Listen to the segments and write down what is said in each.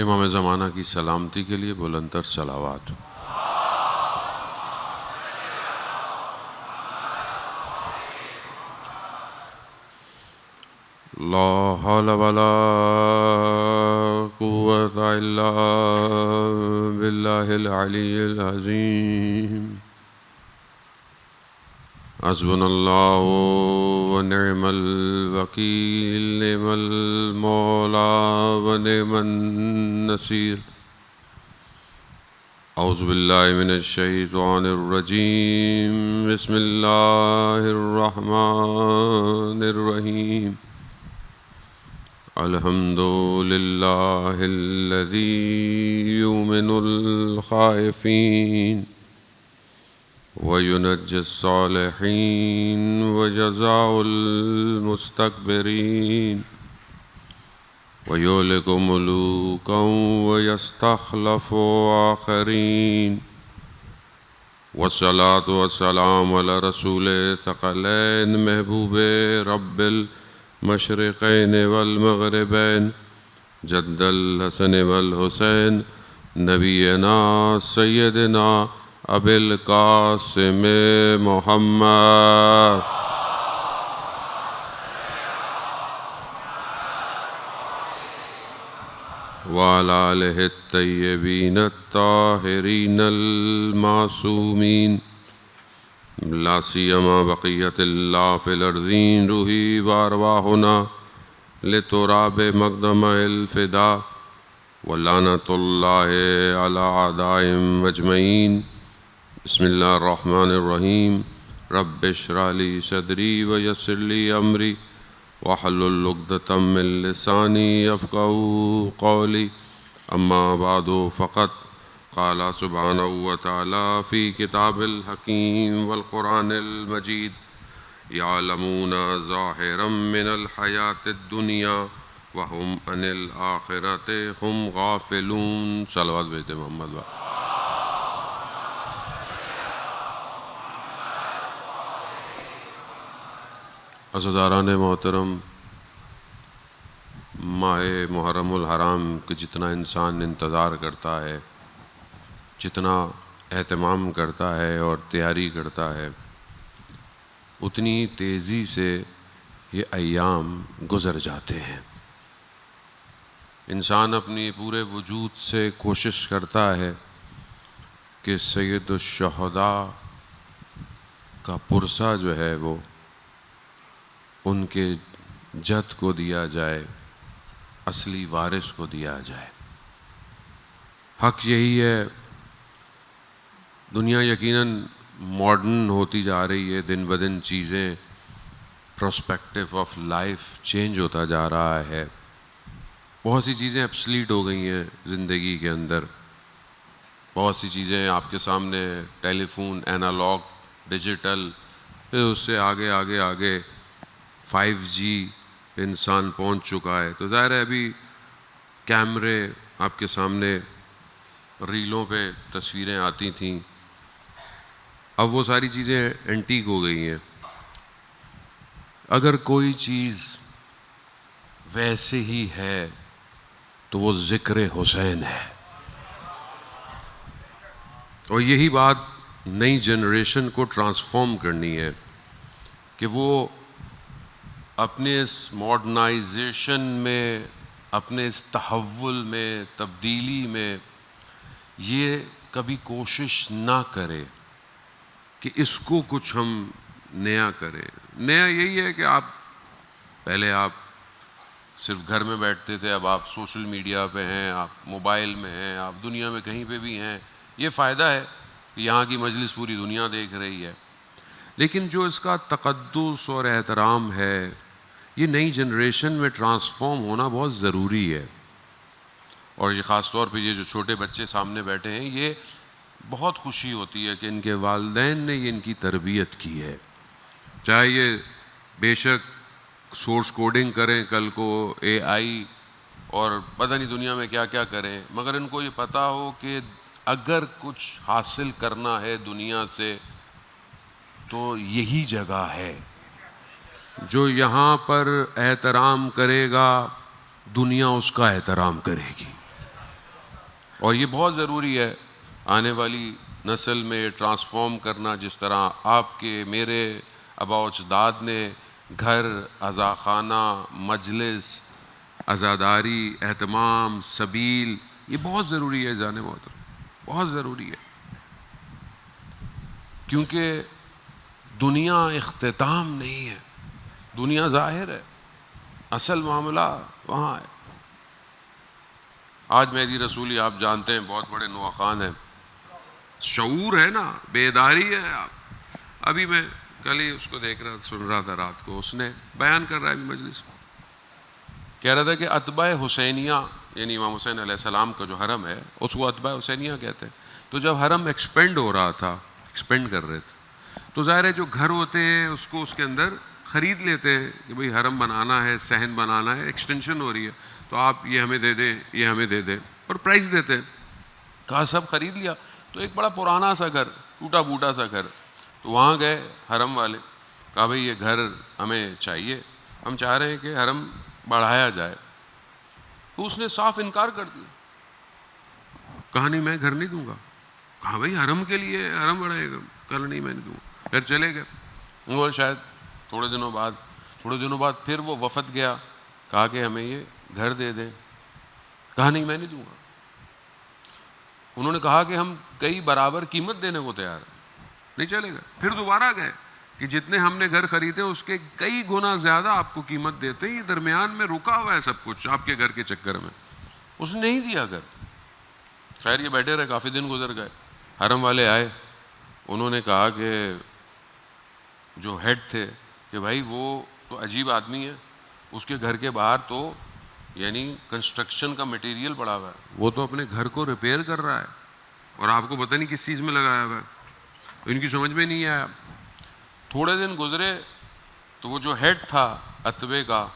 امام زمانہ کی سلامتی کے لیے بلندتر صلوات۔ لا حول ولا قوة الا باللہ العلی العظیم۔ حسبنا اللہ ونعم الوکیل، نعم المولا ونعم النصیر۔ اعوذ باللہ من الشیطان الرجیم، بسم اللہ الرحمن الرحیم۔ الحمد للہ الذی یؤمن الخائفین وینجی الصالحین وجزاء المستکبرین ویہلک ملوکا ویستخلف آخرین۔ والصلاة والسلام علی رسول ثقلین، محبوب رب المشرقین والمغربین، جد الحسن والحسین، نبینا سیدنا ابی القاسم محمد وعلی آلہ الطیبین الطاہرین المعصومین، لا سیما بقیت اللہ فی الارضین، روحی وارواحنا لتراب مقدم الفدا، ولعنۃ اللہ علی اعدائہم اجمعین۔ بسم اللہ الرحمن الرحیم۔ رب اشرح لی صدری ویسر لی امری واحلل عقدۃ من لسانی یفقہوا قولی، اما بعد فقد قال سبحانہ وتعالی فی کتاب الحکیم والقرآن المجید، یعلمون ظاہرا من الحیاۃ الدنیا وہم عن الآخرۃ ہم غافلون۔ صلوات بھیجتے محمد بھائی۔ عزاداران محترم، ماہ محرم الحرام کے جتنا انسان انتظار کرتا ہے، جتنا اہتمام کرتا ہے اور تیاری کرتا ہے، اتنی تیزی سے یہ ایام گزر جاتے ہیں۔ انسان اپنی پورے وجود سے کوشش کرتا ہے کہ سید الشہداء کا پرسہ جو ہے وہ ان کے جد کو دیا جائے، اصلی وارث کو دیا جائے۔ حق یہی ہے۔ دنیا یقیناً ماڈرن ہوتی جا رہی ہے، دن بدن چیزیں، پرسپیکٹیو آف لائف چینج ہوتا جا رہا ہے، بہت سی چیزیں ایبسلیٹ ہو گئی ہیں زندگی کے اندر، بہت سی چیزیں آپ کے سامنے، ٹیلی فون، اینالاگ، ڈیجیٹل، پھر اس سے آگے آگے آگے 5G پہ انسان پہنچ چکا ہے۔ تو ظاہر ہے ابھی کیمرے آپ کے سامنے، ریلوں پہ تصویریں آتی تھیں، اب وہ ساری چیزیں اینٹیک ہو گئی ہیں۔ اگر کوئی چیز ویسے ہی ہے تو وہ ذکر حسین ہے، اور یہی بات نئی جنریشن کو ٹرانسفارم کرنی ہے کہ وہ اپنے اس ماڈرنائزیشن میں، اپنے اس تحول میں، تبدیلی میں یہ کبھی کوشش نہ کرے کہ اس کو کچھ ہم نیا کریں۔ نیا یہی ہے کہ پہلے آپ صرف گھر میں بیٹھتے تھے، اب آپ سوشل میڈیا پہ ہیں، آپ موبائل میں ہیں، آپ دنیا میں کہیں پہ بھی ہیں۔ یہ فائدہ ہے کہ یہاں کی مجلس پوری دنیا دیکھ رہی ہے، لیکن جو اس کا تقدس اور احترام ہے، یہ نئی جنریشن میں ٹرانسفارم ہونا بہت ضروری ہے۔ اور یہ خاص طور پہ یہ جو چھوٹے بچے سامنے بیٹھے ہیں، یہ بہت خوشی ہوتی ہے کہ ان کے والدین نے یہ ان کی تربیت کی ہے، چاہے یہ بے شک سورس کوڈنگ کریں کل کو، AI اور پتہ نہیں دنیا میں کیا کیا کریں، مگر ان کو یہ پتہ ہو کہ اگر کچھ حاصل کرنا ہے دنیا سے تو یہی جگہ ہے۔ جو یہاں پر احترام کرے گا، دنیا اس کا احترام کرے گی۔ اور یہ بہت ضروری ہے آنے والی نسل میں ٹرانسفارم کرنا، جس طرح آپ کے میرے آباء و اجداد نے گھر، عزاخانہ، مجلس، عزاداری، اہتمام، سبیل، یہ بہت ضروری ہے جان محترم، بہت ضروری ہے، کیونکہ دنیا اختتام نہیں ہے، دنیا ظاہر ہے، اصل معاملہ وہاں ہے۔ آج مہدی رسولی آپ جانتے ہیں بہت بڑے نواخوان ہیں، شعور ہے نا، بیداری ہے۔ آپ ابھی میں کل ہی اس کو دیکھ رہا سن رہا تھا رات کو، اس نے بیان کر رہا ہے ابھی مجلس میں، کہہ رہا تھا کہ اتباع حسینیہ، یعنی امام حسین علیہ السلام کا جو حرم ہے اس کو اتباع حسینیہ کہتے ہیں۔ تو جب حرم ایکسپینڈ ہو رہا تھا، ایکسپینڈ کر رہے تھے، تو ظاہر ہے جو گھر ہوتے ہیں اس کو اس کے اندر خرید لیتے ہیں کہ بھئی حرم بنانا ہے، صحن بنانا ہے، ایکسٹینشن ہو رہی ہے، تو آپ یہ ہمیں دے دیں، یہ ہمیں دے دیں، اور پرائز دیتے ہیں۔ کہا سب خرید لیا، تو ایک بڑا پرانا سا گھر، ٹوٹا پھوٹا سا گھر، تو وہاں گئے حرم والے، کہا بھئی یہ گھر ہمیں چاہیے، ہم چاہ رہے ہیں کہ حرم بڑھایا جائے۔ تو اس نے صاف انکار کر دیا، کہا نہیں میں گھر نہیں دوں گا۔ کہا بھئی حرم کے لیے حرم بڑھائے گا، کہا نہیں میں نہیں دوں گا۔ پھر چلے گئے، اور شاید تھوڑے دنوں بعد پھر وہ وفد گیا، کہا کہ ہمیں یہ گھر دے دیں، کہا نہیں میں نہیں دوں گا۔ انہوں نے کہا کہ ہم کئی برابر قیمت دینے کو تیار ہیں، نہیں چلے گا۔ پھر دوبارہ گئے کہ جتنے ہم نے گھر خریدے اس کے کئی گنا زیادہ آپ کو قیمت دیتے ہیں، یہ درمیان میں رکا ہوا ہے سب کچھ آپ کے گھر کے چکر میں۔ اس نے نہیں دیا گھر۔ خیر یہ بیٹھے رہے، کافی دن گزر گئے، حرم والے آئے، انہوں نے کہا کہ جو ہیڈ تھے کہ بھائی وہ تو عجیب آدمی ہے، اس کے گھر کے باہر تو یعنی کنسٹرکشن کا مٹیریل پڑا ہوا ہے، وہ تو اپنے گھر کو ریپیئر کر رہا ہے اور آپ کو پتہ نہیں کس چیز میں لگایا ہوا ہے۔ ان کی سمجھ میں نہیں آیا۔ تھوڑے دن گزرے تو وہ جو ہیڈ تھا اتبے کا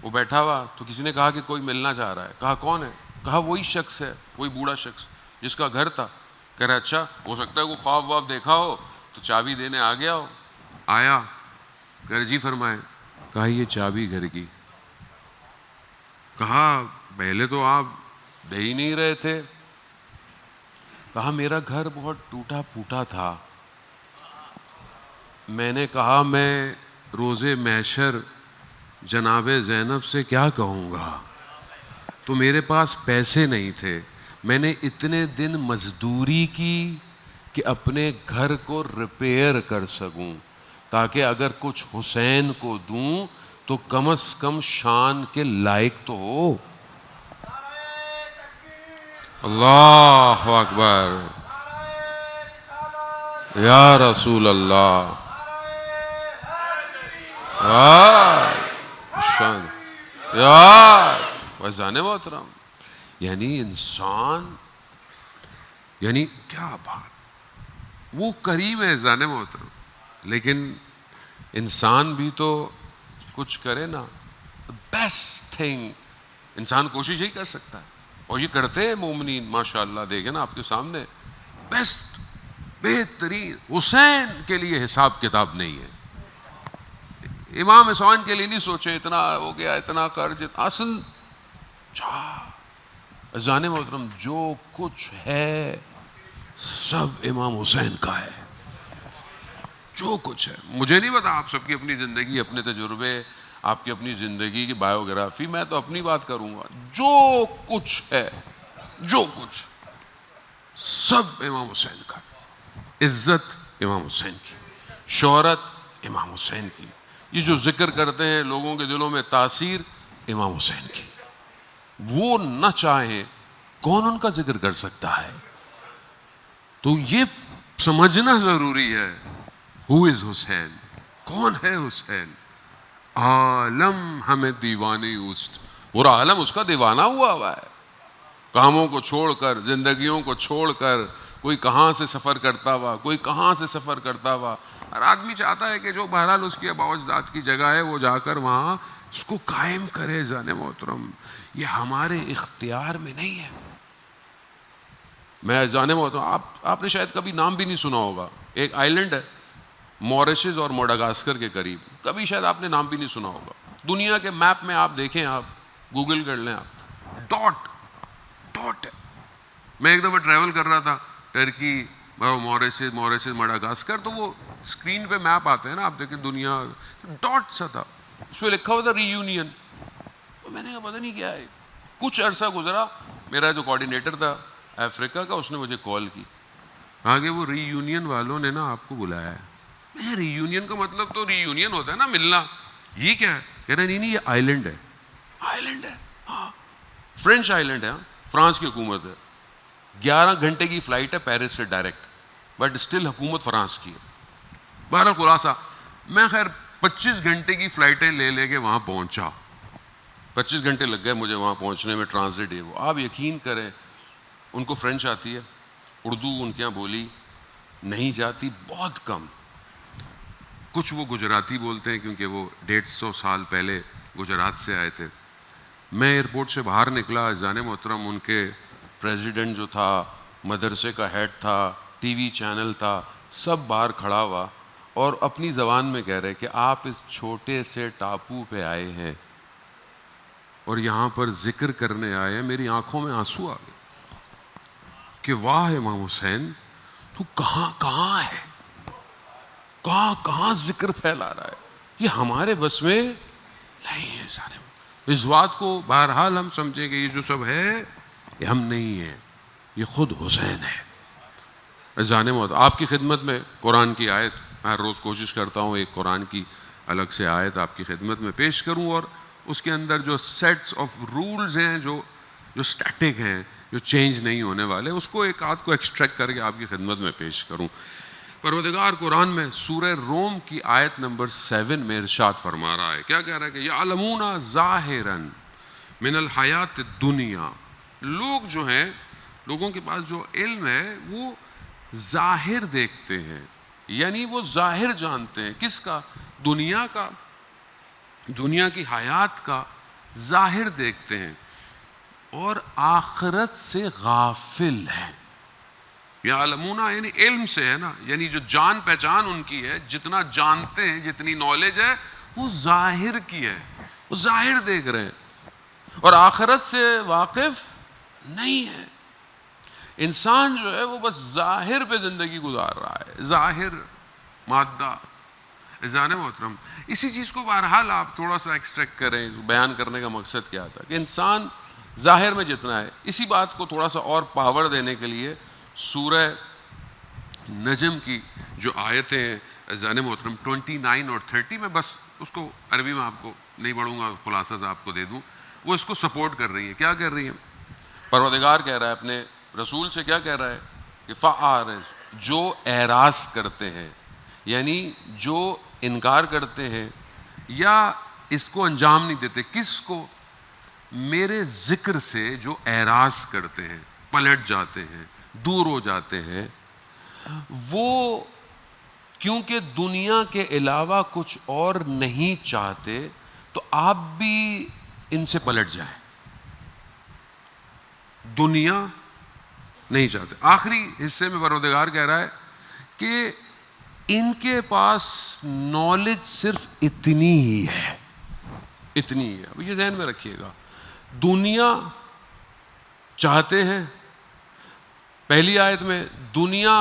وہ بیٹھا ہوا، تو کسی نے کہا کہ کوئی ملنا چاہ رہا ہے۔ کہا کون ہے؟ کہا وہی شخص ہے، وہی بوڑھا شخص جس کا گھر تھا۔ کہہ رہا اچھا، ہو سکتا ہے وہ خواب واب دیکھا ہو تو چابی دینے آ گیا ہو۔ آیا، کہہ رہے جی فرمائیں۔ کہا یہ چابی گھر کی۔ کہا پہلے تو آپ دے ہی نہیں رہے تھے۔ کہا میرا گھر بہت ٹوٹا پھوٹا تھا، میں نے کہا میں روز محشر جناب زینب سے کیا کہوں گا، تو میرے پاس پیسے نہیں تھے، میں نے اتنے دن مزدوری کی کہ اپنے گھر کو ریپیئر کر سکوں، تاکہ اگر کچھ حسین کو دوں تو کم از کم شان کے لائق تو ہو۔ اللہ اکبر، یا رسول اللہ، یا وزان محترم، یعنی انسان، یعنی کیا بات، وہ کریم ہے زان محترم، لیکن انسان بھی تو کچھ کرے نا۔ بیسٹ تھنگ انسان کوشش ہی کر سکتا ہے، اور یہ کرتے ہیں مومنین ماشاءاللہ، دیکھیں نا آپ کے سامنے، بیسٹ، بہترین۔ حسین کے لیے حساب کتاب نہیں ہے، امام حسین کے لیے نہیں سوچے اتنا ہو گیا، اتنا قرض، اصل جان محترم جو کچھ ہے سب امام حسین کا ہے، جو کچھ ہے۔ مجھے نہیں پتا آپ سب کی اپنی زندگی، اپنے تجربے، آپ کی اپنی زندگی کی بایوگرافی، میں تو اپنی بات کروں گا، جو کچھ ہے، جو کچھ سب امام حسین کا۔ عزت امام حسین کی، شہرت امام حسین کی، یہ جو ذکر کرتے ہیں لوگوں کے دلوں میں تاثیر امام حسین کی۔ وہ نہ چاہیں کون ان کا ذکر کر سکتا ہے؟ تو یہ سمجھنا ضروری ہے، ہو از حسین، کون ہے حسین؟ عالم ہمیں دیوانے اوست، پورا عالم اس کا دیوانہ ہوا ہے، کاموں کو چھوڑ کر، زندگیوں کو چھوڑ کر، کوئی کہاں سے سفر کرتا ہوا، کوئی کہاں سے سفر کرتا ہوا۔ ہر آدمی چاہتا ہے کہ جو بہرحال اس کی آباء و اجداد کی جگہ ہے وہ جا کر وہاں اس کو قائم کرے۔ جان محترم یہ ہمارے اختیار میں نہیں ہے۔ میں جان محترم، آپ نے شاید کبھی نام بھی نہیں سنا ہوگا، ایک آئی لینڈ ہے موریشس اور موڈاگاسکر کے قریب، کبھی شاید آپ نے نام بھی نہیں سنا ہوگا۔ دنیا کے میپ میں آپ دیکھیں، آپ گوگل کر لیں، آپ ڈاٹ ہے، میں ایک دفعہ ٹریول کر رہا تھا ٹرکی، موریشس، مڈاگاسکر، تو وہ اسکرین پہ میپ آتے ہیں نا، آپ دیکھیں دنیا، ڈاٹ سا تھا، اس پہ لکھا ہوا تھا ری یونین. میں نے کہا پتہ نہیں کیا ہے. کچھ عرصہ گزرا، میرا جو کوآرڈینیٹر تھا افریقہ کا، اس نے مجھے کال کی، کہا کہ وہ ری یونین والوں نے نا آپ کو بلایا ہے. میں ری یونین کا مطلب تو ری یونین ہوتا ہے نا، ملنا، یہ کیا ہے؟ کہہ رہے نہیں یہ آئی لینڈ ہے. آئی لینڈ ہے؟ ہاں، فرینچ آئی لینڈ ہے، فرانس کی حکومت ہے. 11 گھنٹے کی فلائٹ ہے پیرس سے ڈائریکٹ، بٹ اسٹل حکومت فرانس کی ہے. بہرحال خلاصہ، میں خیر 25 گھنٹے کی فلائٹیں لے کے وہاں پہنچا. 25 گھنٹے لگ گئے مجھے وہاں پہنچنے میں، ٹرانزٹ ہے وہ. آپ یقین کریں ان کو فرینچ آتی ہے، اردو ان کے یہاں بولی نہیں جاتی، بہت کم. کچھ وہ گجراتی بولتے ہیں کیونکہ وہ 150 سال پہلے گجرات سے آئے تھے. میں ایئرپورٹ سے باہر نکلا، عزیزان محترم، ان کے پریزیڈنٹ جو تھا، مدرسے کا ہیڈ تھا، ٹی وی چینل تھا، سب باہر کھڑا ہوا اور اپنی زبان میں کہہ رہے کہ آپ اس چھوٹے سے ٹاپو پہ آئے ہیں اور یہاں پر ذکر کرنے آئے ہیں. میری آنکھوں میں آنسو آ گئے کہ واہ امام حسین، تو کہاں ہے، کہاں ذکر پھیلا رہا ہے. یہ ہمارے بس میں نہیں ہے. سارے اس بات کو بہرحال ہم سمجھیں کہ یہ جو سب ہے یہ ہم نہیں ہیں، یہ خود حسین ہے. عزیزان محترم، آپ کی خدمت میں قرآن کی آیت، میں ہر روز کوشش کرتا ہوں ایک قرآن کی الگ سے آیت آپ کی خدمت میں پیش کروں، اور اس کے اندر جو سیٹس آف رولز ہیں جو اسٹیٹک ہیں، جو چینج نہیں ہونے والے، اس کو ایک آدھ کو ایکسٹریکٹ کر کے آپ کی خدمت میں پیش کروں. پروردگار قرآن میں سورہ روم کی آیت نمبر 7 میں ارشاد فرما رہا ہے. کیا کہہ رہا ہے کہ یعلمون ظاہرا من الحیات الدنیا. لوگ جو ہیں، لوگوں کے پاس جو علم ہے وہ ظاہر دیکھتے ہیں، یعنی وہ ظاہر جانتے ہیں. کس کا؟ دنیا کا، دنیا کی حیات کا ظاہر دیکھتے ہیں، اور آخرت سے غافل ہیں. یعلمون یعنی علم سے ہے نا، یعنی جو جان پہچان ان کی ہے، جتنا جانتے ہیں، جتنی نالج ہے، وہ ظاہر کی ہے، وہ ظاہر دیکھ رہے ہیں، اور آخرت سے واقف نہیں ہے. انسان جو ہے وہ بس ظاہر پہ زندگی گزار رہا ہے، ظاہر مادہ. عزیزان محترم، اسی چیز کو بہرحال آپ تھوڑا سا ایکسٹریکٹ کریں. بیان کرنے کا مقصد کیا تھا کہ انسان ظاہر میں جتنا ہے. اسی بات کو تھوڑا سا اور پاور دینے کے لیے سورہ نجم کی جو آیتیں ہیں عزیزان محترم 29 اور 30، میں بس اس کو عربی میں آپ کو نہیں پڑھوں گا، خلاصہ سے آپ کو دے دوں، وہ اس کو سپورٹ کر رہی ہیں. کیا کر رہی ہیں؟ پروردگار کہہ رہا ہے اپنے رسول سے، کیا کہہ رہا ہے کہ فَأَعْرِضْ، جو اعراض کرتے ہیں، یعنی جو انکار کرتے ہیں یا اس کو انجام نہیں دیتے. کس کو؟ میرے ذکر سے جو اعراض کرتے ہیں، پلٹ جاتے ہیں، دور ہو جاتے ہیں، وہ کیونکہ دنیا کے علاوہ کچھ اور نہیں چاہتے، تو آپ بھی ان سے پلٹ جائیں. دنیا نہیں چاہتے. آخری حصے میں پروردگار کہہ رہا ہے کہ ان کے پاس نالج صرف اتنی ہی ہے، اتنی ہی ہے. اب یہ ذہن میں رکھیے گا، دنیا چاہتے ہیں. پہلی آیت میں دنیا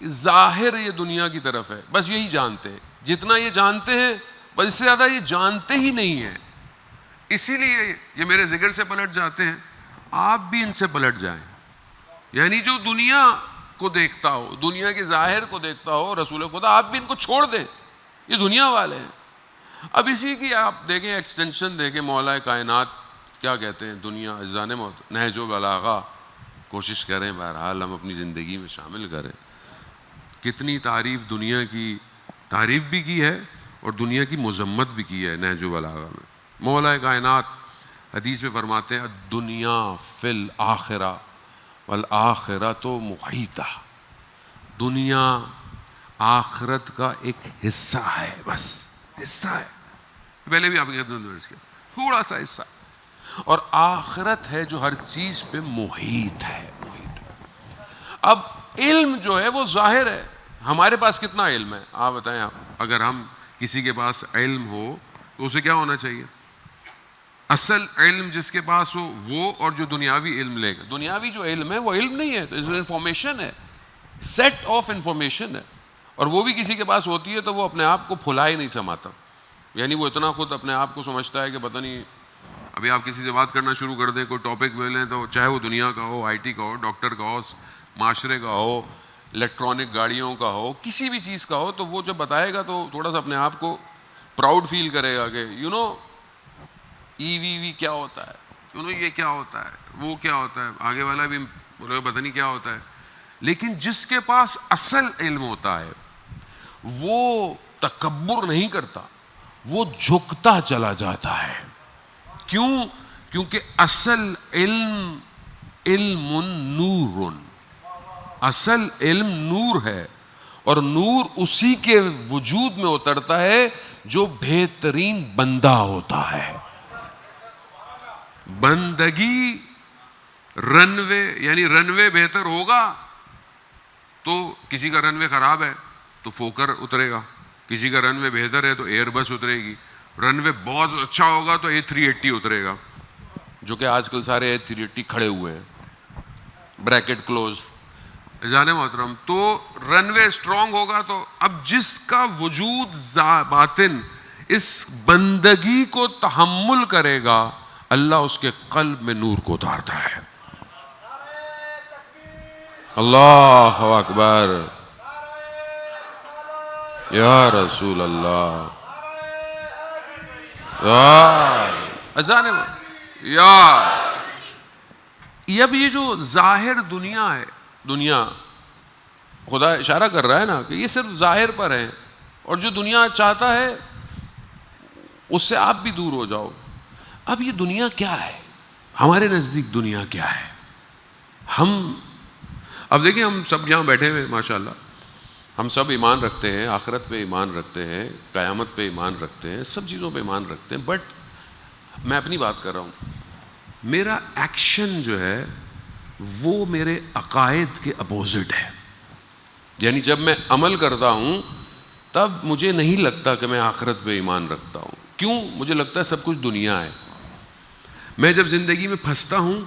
ظاہر یہ دنیا کی طرف ہے، بس یہی جانتے ہیں. جتنا یہ جانتے ہیں بس اس سے زیادہ یہ جانتے ہی نہیں ہیں، اسی لیے یہ میرے ذکر سے پلٹ جاتے ہیں. آپ بھی ان سے پلٹ جائیں. یعنی جو دنیا کو دیکھتا ہو، دنیا کے ظاہر کو دیکھتا ہو رسول خدا، آپ بھی ان کو چھوڑ دیں. یہ دنیا والے ہیں. اب اسی کی آپ دیکھیں ایکسٹینشن دیکھیں، مولا کائنات کیا کہتے ہیں. دنیا عزیزان نہج و بلاغہ کوشش کریں بہرحال ہم اپنی زندگی میں شامل کریں. کتنی تعریف دنیا کی، تعریف بھی کی ہے اور دنیا کی مذمت بھی کی ہے نہج و بلاغہ میں. مولا کائنات حدیث میں فرماتے ہیں الدنیا فی الآخرہ والآخرۃ محیطہ. دنیا آخرت کا ایک حصہ ہے، بس حصہ ہے. پہلے بھی آپ نے تھوڑا سا حصہ، اور آخرت ہے جو ہر چیز پہ محیط ہے. اب علم جو ہے وہ ظاہر ہے. ہمارے پاس کتنا علم ہے آپ بتائیں. آپ اگر ہم کسی کے پاس علم ہو تو اسے کیا ہونا چاہیے؟ اصل علم جس کے پاس ہو وہ، اور جو دنیاوی علم لے گا. دنیاوی جو علم ہے وہ علم نہیں ہے، تو انفارمیشن ہے، سیٹ آف انفارمیشن ہے، اور وہ بھی کسی کے پاس ہوتی ہے تو وہ اپنے آپ کو پھلا ہی نہیں سماتا. یعنی وہ اتنا خود اپنے آپ کو سمجھتا ہے کہ پتہ نہیں، ابھی آپ کسی سے بات کرنا شروع کر دیں، کوئی ٹاپک لے لیں، تو چاہے وہ دنیا کا ہو، آئی ٹی کا ہو، ڈاکٹر کا ہو، معاشرے کا ہو، الیکٹرانک گاڑیوں کا ہو، کسی بھی چیز کا ہو، تو وہ جب بتائے گا تو تھوڑا سا اپنے آپ کو پراؤڈ فیل کرے گا کہ ای وی کیا ہوتا ہے، یہ کیا ہوتا ہے، وہ کیا ہوتا ہے. آگے والا بھی بولے گا پتہ نہیں کیا ہوتا ہے. لیکن جس کے پاس اصل علم ہوتا ہے وہ تکبر نہیں کرتا، وہ جھکتا چلا جاتا ہے. کیوں؟ کیونکہ اصل علم نور، اصل علم نور ہے، اور نور اسی کے وجود میں اترتا ہے جو بہترین بندہ ہوتا ہے. بندگی رنوے، یعنی رنوے بہتر ہوگا تو کسی کا رنوے خراب ہے تو فوکر اترے گا، کسی کا رنوے بہتر ہے تو ایئر بس اترے گی. رنوے بہت اچھا ہوگا تو A380 اترے گا، جو کہ آج کل سارے A380 کھڑے ہوئے ہیں، بریکٹ کلوز. جانے محترم، تو رنوے اسٹرانگ ہوگا تو اب جس کا وجود باطن اس بندگی کو تحمل کرے گا، اللہ اس کے قلب میں نور کو اتارتا ہے. اللہ اکبر، یا رسول اللہ، اب یہ جو ظاہر دنیا ہے، دنیا خدا اشارہ کر رہا ہے نا کہ یہ صرف ظاہر پر ہے، اور جو دنیا چاہتا ہے اس سے آپ بھی دور ہو جاؤ. اب یہ دنیا کیا ہے؟ ہمارے نزدیک دنیا کیا ہے؟ اب دیکھیں، ہم سب یہاں بیٹھے ہوئے ماشاءاللہ، ہم سب ایمان رکھتے ہیں، آخرت پہ ایمان رکھتے ہیں، قیامت پہ ایمان رکھتے ہیں، سب چیزوں پہ ایمان رکھتے ہیں. بٹ میں اپنی بات کر رہا ہوں، میرا ایکشن جو ہے وہ میرے عقائد کے اپوزٹ ہے. یعنی جب میں عمل کرتا ہوں تب مجھے نہیں لگتا کہ میں آخرت پہ ایمان رکھتا ہوں. کیوں؟ مجھے لگتا ہے سب کچھ دنیا ہے. میں جب زندگی میں پھنستا ہوں،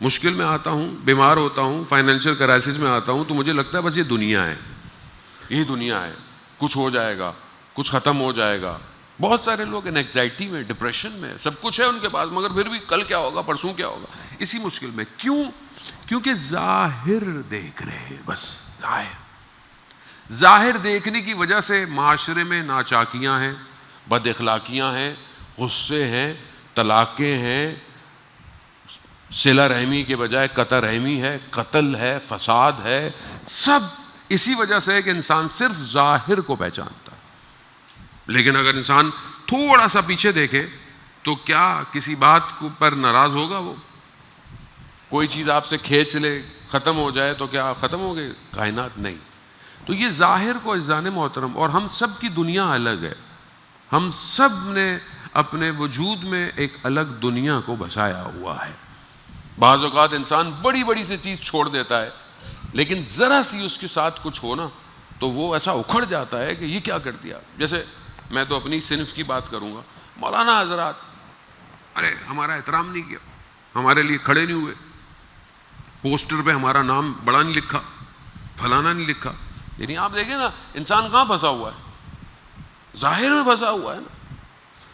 مشکل میں آتا ہوں، بیمار ہوتا ہوں، فائنینشیل کرائسس میں آتا ہوں، تو مجھے لگتا ہے بس یہ دنیا ہے، یہی دنیا ہے، کچھ ہو جائے گا، کچھ ختم ہو جائے گا. بہت سارے لوگ انگزائٹی میں، ڈپریشن میں، سب کچھ ہے ان کے پاس، مگر پھر بھی کل کیا ہوگا، پرسوں کیا ہوگا، اسی مشکل میں. کیوں؟ کیونکہ ظاہر دیکھ رہے ہیں، بس ظاہر دیکھنے کی وجہ سے معاشرے میں ناچاکیاں ہیں، بد اخلاقیاں ہیں، غصے ہیں، طلاقیں ہیں، صلہ رحمی کے بجائے قطع رحمی ہے، قتل ہے، فساد ہے. سب اسی وجہ سے ہے کہ انسان صرف ظاہر کو پہچانتا ہے. لیکن اگر انسان تھوڑا سا پیچھے دیکھے تو کیا کسی بات پر ناراض ہوگا؟ وہ کوئی چیز آپ سے کھینچ لے، ختم ہو جائے تو کیا ختم ہو گئے کائنات؟ نہیں. تو یہ ظاہر کو عزیزان محترم، اور ہم سب کی دنیا الگ ہے. ہم سب نے اپنے وجود میں ایک الگ دنیا کو بسایا ہوا ہے. بعض اوقات انسان بڑی بڑی سی چیز چھوڑ دیتا ہے، لیکن ذرا سی اس کے ساتھ کچھ ہو نا تو وہ ایسا اکھڑ جاتا ہے کہ یہ کیا کر دیا. جیسے میں تو اپنی صنف کی بات کروں گا، مولانا حضرات ارے ہمارا احترام نہیں کیا، ہمارے لیے کھڑے نہیں ہوئے، پوسٹر پہ ہمارا نام بڑا نہیں لکھا، فلانا نہیں لکھا. یعنی آپ دیکھیں نا، انسان کہاں پھنسا ہوا ہے؟ ظاہر میں پھنسا ہوا ہے نا،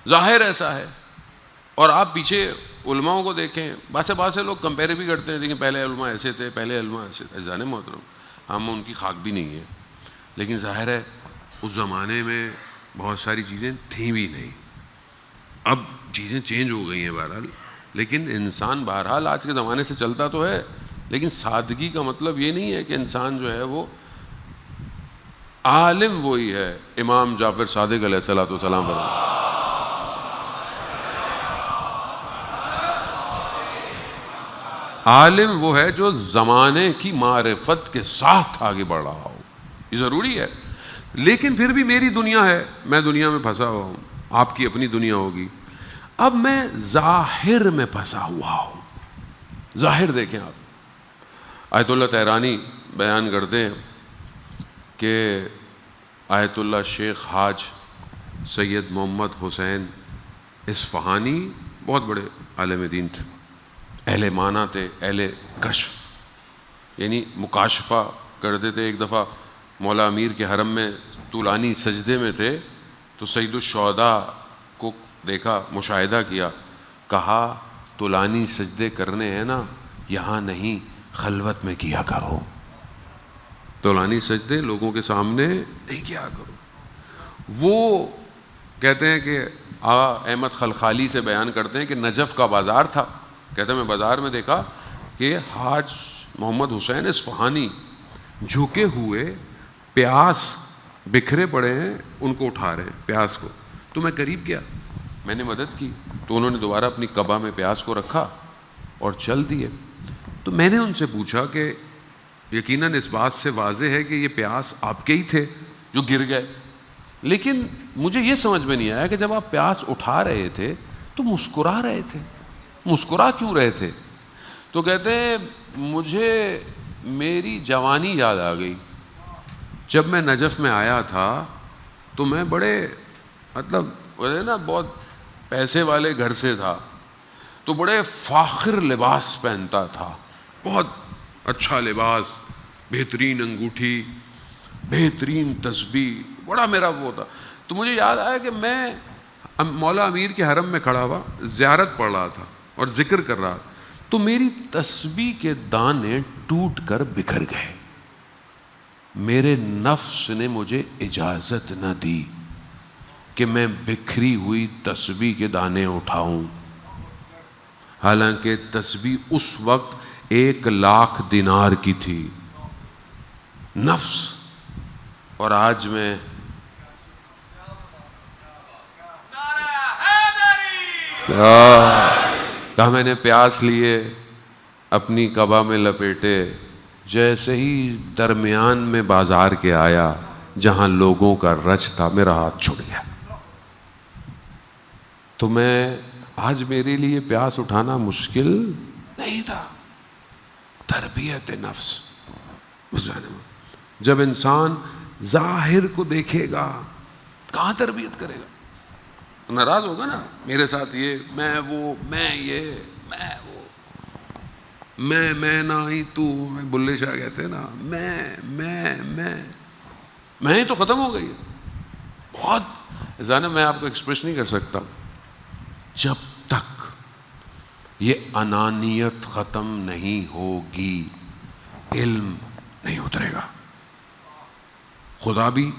ظاہر ایسا ہے. اور آپ پیچھے علماءوں کو دیکھیں، باسے لوگ کمپیئر بھی کرتے ہیں، دیکھیں پہلے علماء ایسے تھے، پہلے علماء ایسے تھے. جانے محترم، ہم ان کی خاک بھی نہیں ہیں، لیکن ظاہر ہے اس زمانے میں بہت ساری چیزیں تھیں بھی نہیں. اب چیزیں چینج ہو گئی ہیں بہرحال، لیکن انسان بہرحال آج کے زمانے سے چلتا تو ہے. لیکن سادگی کا مطلب یہ نہیں ہے کہ انسان جو ہے وہ عالم وہی ہے. امام جعفر صادق علیہ الصلوۃ والسلام پر عالم وہ ہے جو زمانے کی معرفت کے ساتھ آگے بڑھ رہا ہو. یہ ضروری ہے. لیکن پھر بھی میری دنیا ہے، میں دنیا میں پھنسا ہوا ہوں، آپ کی اپنی دنیا ہوگی. اب میں ظاہر میں پھنسا ہوا ہوں. ظاہر دیکھیں آپ، آیت اللہ تہرانی بیان کرتے ہیں کہ آیت اللہ شیخ حاج سید محمد حسین اصفہانی بہت بڑے عالم دین تھے، اہل معنی تھے، اہل کشف، یعنی مکاشفہ کرتے تھے۔ ایک دفعہ مولا امیر کے حرم میں طولانی سجدے میں تھے تو سید الشہداء کو دیکھا، مشاہدہ کیا، کہا طولانی سجدے کرنے ہیں نا، یہاں نہیں خلوت میں کیا کرو، طولانی سجدے لوگوں کے سامنے نہیں کیا کرو۔ وہ کہتے ہیں کہ آغا احمد خلخالی سے بیان کرتے ہیں کہ نجف کا بازار تھا، کہتے ہیں میں بازار میں دیکھا کہ حاج محمد حسین اصفہانی جھکے ہوئے پیاس بکھرے پڑے ہیں، ان کو اٹھا رہے ہیں پیاس کو، تو میں قریب گیا، میں نے مدد کی، تو انہوں نے دوبارہ اپنی قبا میں پیاس کو رکھا اور چل دیے۔ تو میں نے ان سے پوچھا کہ یقیناً اس بات سے واضح ہے کہ یہ پیاس آپ کے ہی تھے جو گر گئے، لیکن مجھے یہ سمجھ میں نہیں آیا کہ جب آپ پیاس اٹھا رہے تھے تو مسکرا رہے تھے، مسکرا کیوں رہے تھے؟ تو کہتے ہیں مجھے میری جوانی یاد آ گئی، جب میں نجف میں آیا تھا تو میں بڑے نا بہت پیسے والے گھر سے تھا، تو بڑے فاخر لباس پہنتا تھا، بہت اچھا لباس، بہترین انگوٹھی، بہترین تسبیح، بڑا میرا وہ تھا۔ تو مجھے یاد آیا کہ میں مولا امیر کے حرم میں کھڑا ہوا زیارت پڑھ رہا تھا اور ذکر کر رہا، تو میری تسبیح کے دانے ٹوٹ کر بکھر گئے، میرے نفس نے مجھے اجازت نہ دی کہ میں بکھری ہوئی تسبیح کے دانے اٹھاؤں، حالانکہ تسبیح اس وقت 1,00,000 دینار کی تھی نفس، اور آج میں کہا میں نے پیاس لیے، اپنی قبا میں لپیٹے، جیسے ہی درمیان میں بازار کے آیا جہاں لوگوں کا رش تھا، میرا ہاتھ چھوٹ گیا۔ تو میں آج میرے لیے پیاس اٹھانا مشکل نہیں تھا، تربیت نفس۔ جب انسان ظاہر کو دیکھے گا کہاں تربیت کرے گا؟ ناراض ہوگا نا، میرے ساتھ یہ، میں وہ، میں یہ، میں وہ، میں نہ ہی تو، بلے شاہ کہتے ہیں نا، میں ہی تو ختم ہو گئی ہے بہت زیادہ، میں آپ کو ایکسپریس نہیں کر سکتا۔ جب تک یہ انانیت ختم نہیں ہوگی علم نہیں اترے گا۔ خدا بھی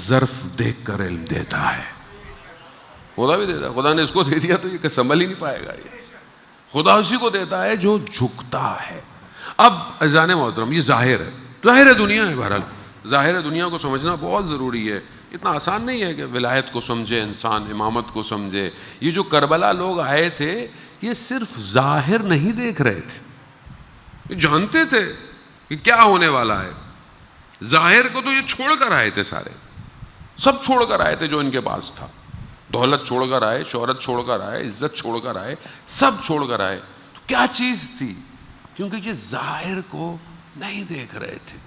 ظرف دیکھ کر علم دیتا ہے، خدا بھی دیتا ہے، خدا نے اس کو دے دیا تو یہ سنبھل ہی نہیں پائے گا، یہ خدا اسی کو دیتا ہے جو جھکتا ہے۔ اب عزیزان محترم، یہ ظاہر دنیا ہے، بہرحال ظاہر دنیا کو سمجھنا بہت ضروری ہے، اتنا آسان نہیں ہے کہ ولایت کو سمجھے انسان، امامت کو سمجھے۔ یہ جو کربلا لوگ آئے تھے یہ صرف ظاہر نہیں دیکھ رہے تھے، یہ جانتے تھے کہ کیا ہونے والا ہے، ظاہر کو تو یہ چھوڑ کر آئے تھے، سارے سب چھوڑ کر آئے تھے جو ان کے پاس تھا، دولت چھوڑ کر آئے، شہرت چھوڑ کر آئے، عزت چھوڑ کر آئے، سب چھوڑ کر آئے۔ تو کیا چیز تھی؟ کیونکہ یہ ظاہر کو نہیں دیکھ رہے تھے،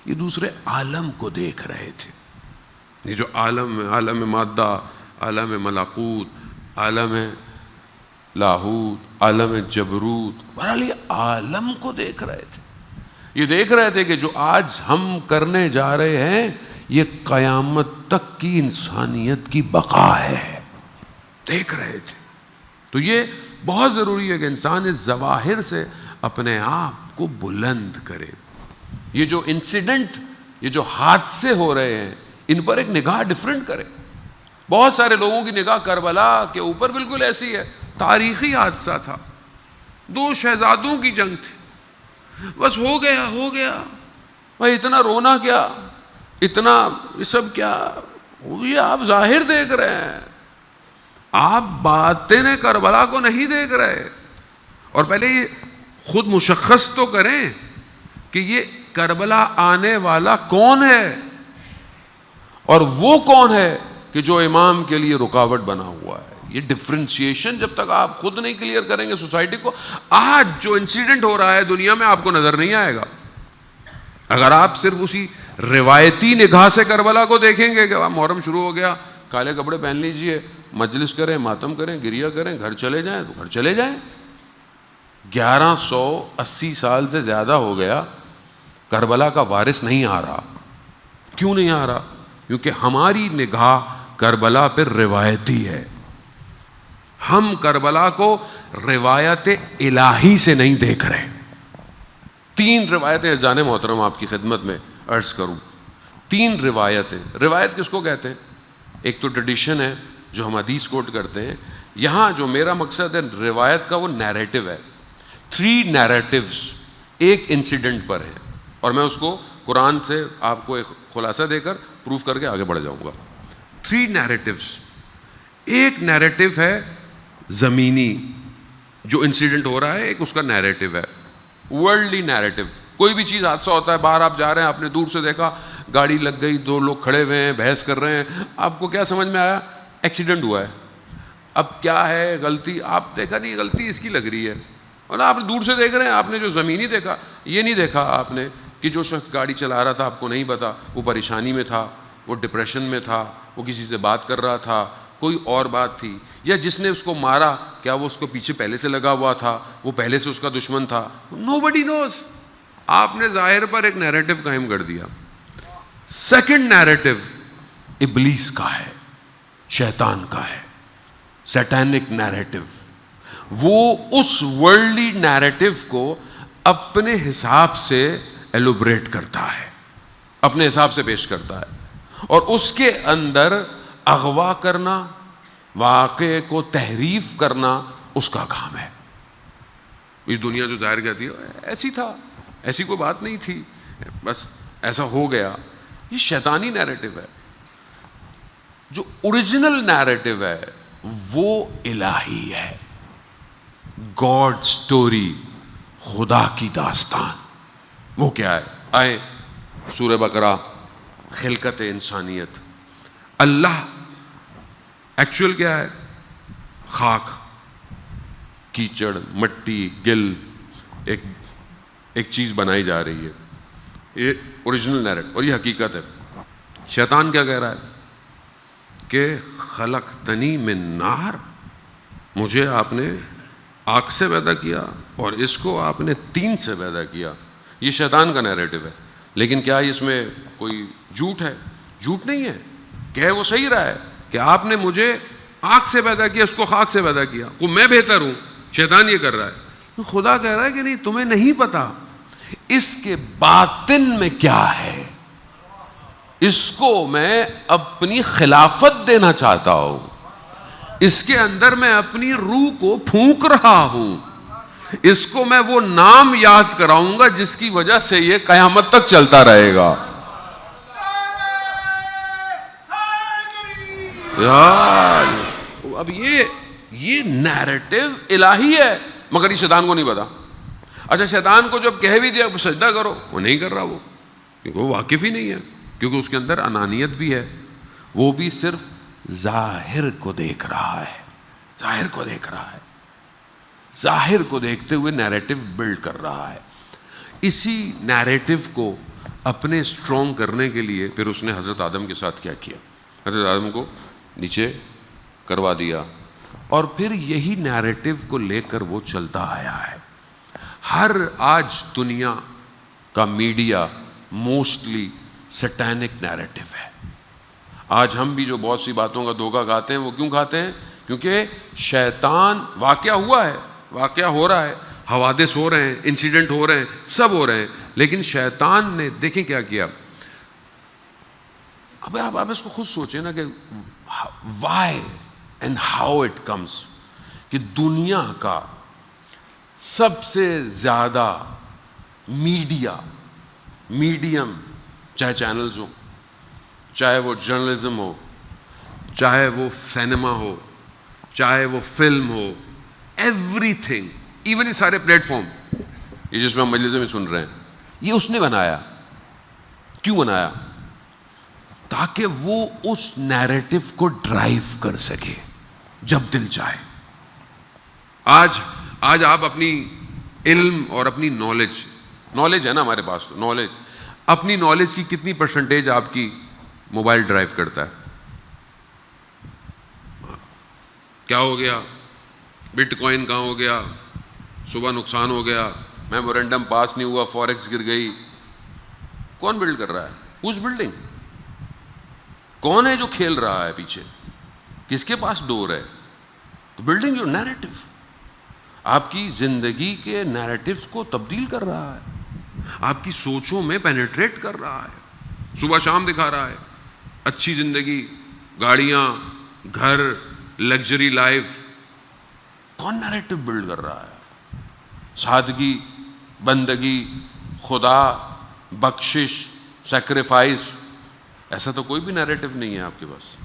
یہ دوسرے عالم کو دیکھ رہے تھے۔ یہ جو عالم مادہ، عالم ملکوت، عالم لاہوت، عالم جبروت، بہرحال یہ عالم کو دیکھ رہے تھے، یہ دیکھ رہے تھے کہ جو آج ہم کرنے جا رہے ہیں یہ قیامت تک کی انسانیت کی بقا ہے، دیکھ رہے تھے۔ تو یہ بہت ضروری ہے کہ انسان اس ظواہر سے اپنے آپ کو بلند کرے۔ یہ جو انسیڈنٹ، یہ جو حادثے ہو رہے ہیں، ان پر ایک نگاہ ڈیفرنٹ کرے۔ بہت سارے لوگوں کی نگاہ کربلا کے اوپر بالکل ایسی ہے، تاریخی حادثہ تھا، 2 شہزادوں کی جنگ تھی، بس ہو گیا بھائی، اتنا رونا کیا، اتنا یہ سب کیا، یہ آپ ظاہر دیکھ رہے ہیں، آپ باطن کربلا کو نہیں دیکھ رہے۔ اور پہلے یہ خود مشخص تو کریں کہ یہ کربلا آنے والا کون ہے، اور وہ کون ہے کہ جو امام کے لیے رکاوٹ بنا ہوا ہے۔ یہ ڈفرینشیشن جب تک آپ خود نہیں کلیئر کریں گے سوسائٹی کو، آج جو انسیڈنٹ ہو رہا ہے دنیا میں آپ کو نظر نہیں آئے گا۔ اگر آپ صرف اسی روایتی نگاہ سے کربلا کو دیکھیں گے کہ محرم شروع ہو گیا، کالے کپڑے پہن لیجئے، مجلس کریں, ماتم کریں, گریہ کریں, گھر چلے جائیں تو گھر چلے جائیں. 1180 سال سے زیادہ ہو گیا, کربلا کا وارث نہیں آ رہا. کیوں نہیں آ رہا؟ کیونکہ ہماری نگاہ کربلا پہ روایتی ہے. ہم کربلا کو روایت الہی سے نہیں دیکھ رہے. 3 روایتیں جان محترم آپ کی خدمت میں عرض کروں. 3 روایتیں. روایت کس کو کہتے ہیں؟ ایک تو ٹریڈیشن ہے جو ہم حدیث کوٹ کرتے ہیں. یہاں جو میرا مقصد ہے روایت کا, وہ نیریٹو ہے. 3 نیریٹیوز ایک انسیڈنٹ پر ہیں, اور میں اس کو قرآن سے آپ کو ایک خلاصہ دے کر پروف کر کے آگے بڑھ جاؤں گا. 3 نیریٹیوز. ایک نیریٹو ہے زمینی, جو انسیڈنٹ ہو رہا ہے, ایک اس کا نیریٹو ہے ورلڈلی نیریٹو. کوئی بھی چیز حادثہ ہوتا ہے, باہر آپ جا رہے ہیں, آپ نے دور سے دیکھا گاڑی لگ گئی, 2 لوگ کھڑے ہوئے ہیں, بحث کر رہے ہیں, آپ کو کیا سمجھ میں آیا؟ ایکسیڈنٹ ہوا ہے. اب کیا ہے غلطی؟ آپ دیکھا نہیں غلطی اس کی لگ رہی ہے, اور آپ دور سے دیکھ رہے ہیں. آپ نے جو زمینی دیکھا, یہ نہیں دیکھا آپ نے کہ جو شخص گاڑی چلا رہا تھا, آپ کو نہیں پتا وہ پریشانی میں تھا, وہ ڈپریشن میں تھا, وہ کسی سے بات کر رہا تھا, کوئی اور بات تھی, یا جس نے اس کو مارا کیا وہ اس کو پیچھے پہلے سے لگا ہوا تھا, وہ پہلے سے اس کا دشمن تھا. نوبڈی نوز. آپ نے ظاہر پر ایک نیریٹو قائم کر دیا. سیکنڈ نیریٹو ابلیس کا ہے, شیطان کا ہے, سیٹینک نیریٹو. وہ اس ورلڈلی نیریٹو کو اپنے حساب سے ایلوبریٹ کرتا ہے, اپنے حساب سے پیش کرتا ہے, اور اس کے اندر اغوا کرنا, واقعے کو تحریف کرنا اس کا کام ہے. یہ دنیا جو ظاہر کہتی ہے ایسی تھا, ایسی کوئی بات نہیں تھی, بس ایسا ہو گیا. یہ شیطانی نیریٹو ہے. جو اوریجنل نیریٹو ہے وہ الہی ہے, گاڈ سٹوری, خدا کی داستان. وہ کیا ہے؟ آئے سورہ بقرہ, خلقت انسانیت. اللہ ایکچوئل کیا ہے؟ خاک, کیچڑ, مٹی, گل, ایک چیز بنائی جا رہی ہے. یہ اوریجنل نیریٹو, اور یہ حقیقت ہے. شیطان کیا کہہ رہا ہے کہ خلقتنی من نار, مجھے آپ نے آگ سے پیدا کیا اور اس کو آپ نے طین سے پیدا کیا. یہ شیطان کا نیریٹو ہے. لیکن کیا اس میں کوئی جھوٹ ہے؟ جھوٹ نہیں ہے. کہہ وہ صحیح رہا ہے کہ آپ نے مجھے آگ سے پیدا کیا, اس کو خاک سے پیدا کیا, وہ میں بہتر ہوں. شیطان یہ کر رہا ہے. خدا کہہ رہا ہے کہ نہیں, تمہیں نہیں پتا اس کے باطن میں کیا ہے. اس کو میں اپنی خلافت دینا چاہتا ہوں, اس کے اندر میں اپنی روح کو پھونک رہا ہوں, اس کو میں وہ نام یاد کراؤں گا جس کی وجہ سے یہ قیامت تک چلتا رہے گا. یار اب یہ نیریٹو الہی ہے, مگر یہ شیطان کو نہیں پتا. اچھا شیطان کو جب کہہ بھی دیا سجدہ کرو, وہ نہیں کر رہا, وہ کیونکہ وہ واقف ہی نہیں ہے, کیونکہ اس کے اندر انانیت بھی ہے. وہ بھی صرف ظاہر کو دیکھ رہا ہے, ظاہر کو دیکھ رہا ہے, ظاہر کو دیکھتے ہوئے نیریٹو بلڈ کر رہا ہے. اسی نیریٹو کو اپنے اسٹرانگ کرنے کے لیے پھر اس نے حضرت آدم کے ساتھ کیا کیا؟ حضرت آدم کو نیچے کروا دیا, اور پھر یہی نیریٹو کو لے کر وہ چلتا آیا ہے. ہر آج دنیا کا میڈیا موسٹلی سیٹینک نیریٹو ہے. آج ہم بھی جو بہت سی باتوں کا دھوکہ کھاتے ہیں, وہ کیوں کھاتے ہیں؟ کیونکہ شیطان, واقعہ ہوا ہے, واقعہ ہو رہا ہے, حوادث ہو رہے ہیں, انسیڈنٹ ہو رہے ہیں, سب ہو رہے ہیں, لیکن شیطان نے دیکھیں کیا کیا. اب آپ اس کو خود سوچیں نا کہ why and how it comes کہ دنیا کا سب سے زیادہ میڈیم, چاہے چینلز ہو, چاہے وہ جرنلزم ہو, چاہے وہ سینما ہو, چاہے وہ فلم ہو, ایوری تھنگ, ایون یہ سارے پلیٹ فارم, یہ جس میں ہم مجلس میں سن رہے ہیں, یہ اس نے بنایا. کیوں بنایا؟ تاکہ وہ اس نیریٹو کو ڈرائیو کر سکے جب دل چاہے. آج آپ اپنی علم اور اپنی نالج ہے نا ہمارے پاس, تو نالج, اپنی نالج کی کتنی پرسنٹیج آپ کی موبائل ڈرائیو کرتا ہے؟ کیا ہو گیا, بٹ کوائن کہاں ہو گیا, صبح نقصان ہو گیا, میمورینڈم پاس نہیں ہوا, فوریکس گر گئی. کون بلڈ کر رہا ہے؟ Who's building? کون ہے جو کھیل رہا ہے پیچھے؟ کس کے پاس ڈور ہے؟ Building your narrative. آپ کی زندگی کے نیریٹوز کو تبدیل کر رہا ہے, آپ کی سوچوں میں پینیٹریٹ کر رہا ہے, صبح شام دکھا رہا ہے اچھی زندگی, گاڑیاں, گھر, لگژری لائف. کون نیریٹو بلڈ کر رہا ہے؟ سادگی, بندگی, خدا, بخشش, سیکریفائس. ایسا تو کوئی بھی نیریٹو نہیں ہے آپ کے پاس.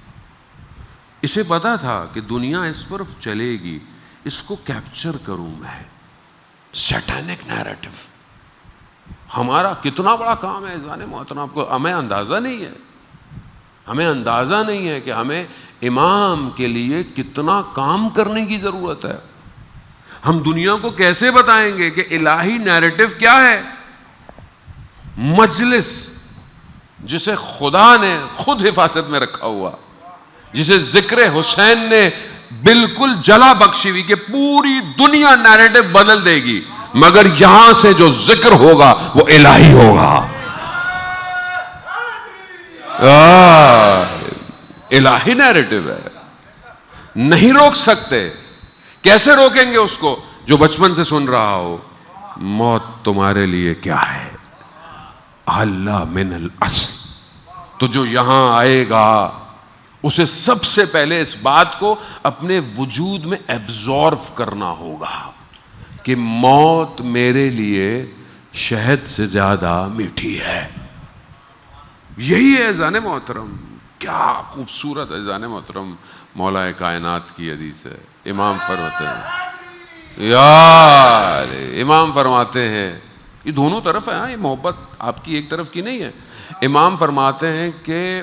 اسے پتا تھا کہ دنیا اس پر چلے گی, اس کو کیپچر کروں میں. Satanic narrative. ہمارا کتنا بڑا کام ہے عزیزان محترم, آپ کو ہمیں اندازہ نہیں ہے. ہمیں اندازہ نہیں ہے کہ ہمیں امام کے لیے کتنا کام کرنے کی ضرورت ہے. ہم دنیا کو کیسے بتائیں گے کہ الہی نیریٹو کیا ہے؟ مجلس جسے خدا نے خود حفاظت میں رکھا ہوا, جسے ذکر حسین نے بالکل جلا بخشی ہوئی کہ پوری دنیا نیریٹو بدل دے گی, مگر یہاں سے جو ذکر ہوگا وہ الہی ہوگا. الہی نیریٹو ہے, نہیں روک سکتے. کیسے روکیں گے اس کو؟ جو بچپن سے سن رہا ہو, موت تمہارے لیے کیا ہے؟ اللہ من الاصل. تو جو یہاں آئے گا اسے سب سے پہلے اس بات کو اپنے وجود میں ایبزارو کرنا ہوگا کہ موت میرے لیے شہد سے زیادہ میٹھی ہے. یہی ہے عزیزان محترم. کیا خوبصورت عزیزان محترم مولا کائنات کی حدیث ہے. امام فرماتے ہیں, یار امام فرماتے ہیں, یہ دونوں طرف ہے, یہ محبت آپ کی ایک طرف کی نہیں ہے. امام فرماتے ہیں کہ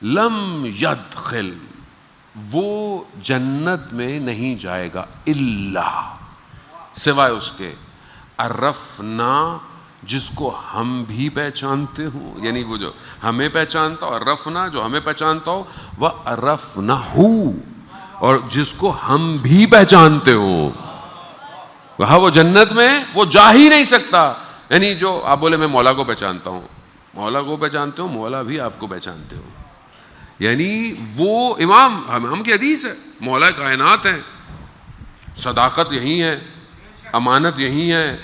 لم یدخل, وہ جنت میں نہیں جائے گا الا, سوائے اس کے, عرفنا, جس کو ہم بھی پہچانتے ہوں, یعنی وہ جو ہمیں پہچانتا ہو, عرفنا جو ہمیں پہچانتا ہو, وہ عرفنا ہو, اور جس کو ہم بھی پہچانتے ہوں. وہاں وہ جنت میں وہ جا ہی نہیں سکتا. یعنی جو آپ بولے میں مولا کو پہچانتا ہوں, مولا کو پہچانتے ہو, مولا بھی آپ کو پہچانتے ہو. یعنی وہ امام ہم کی حدیث ہے, مولا کائنات ہیں. صداقت یہی ہے, امانت یہی ہے,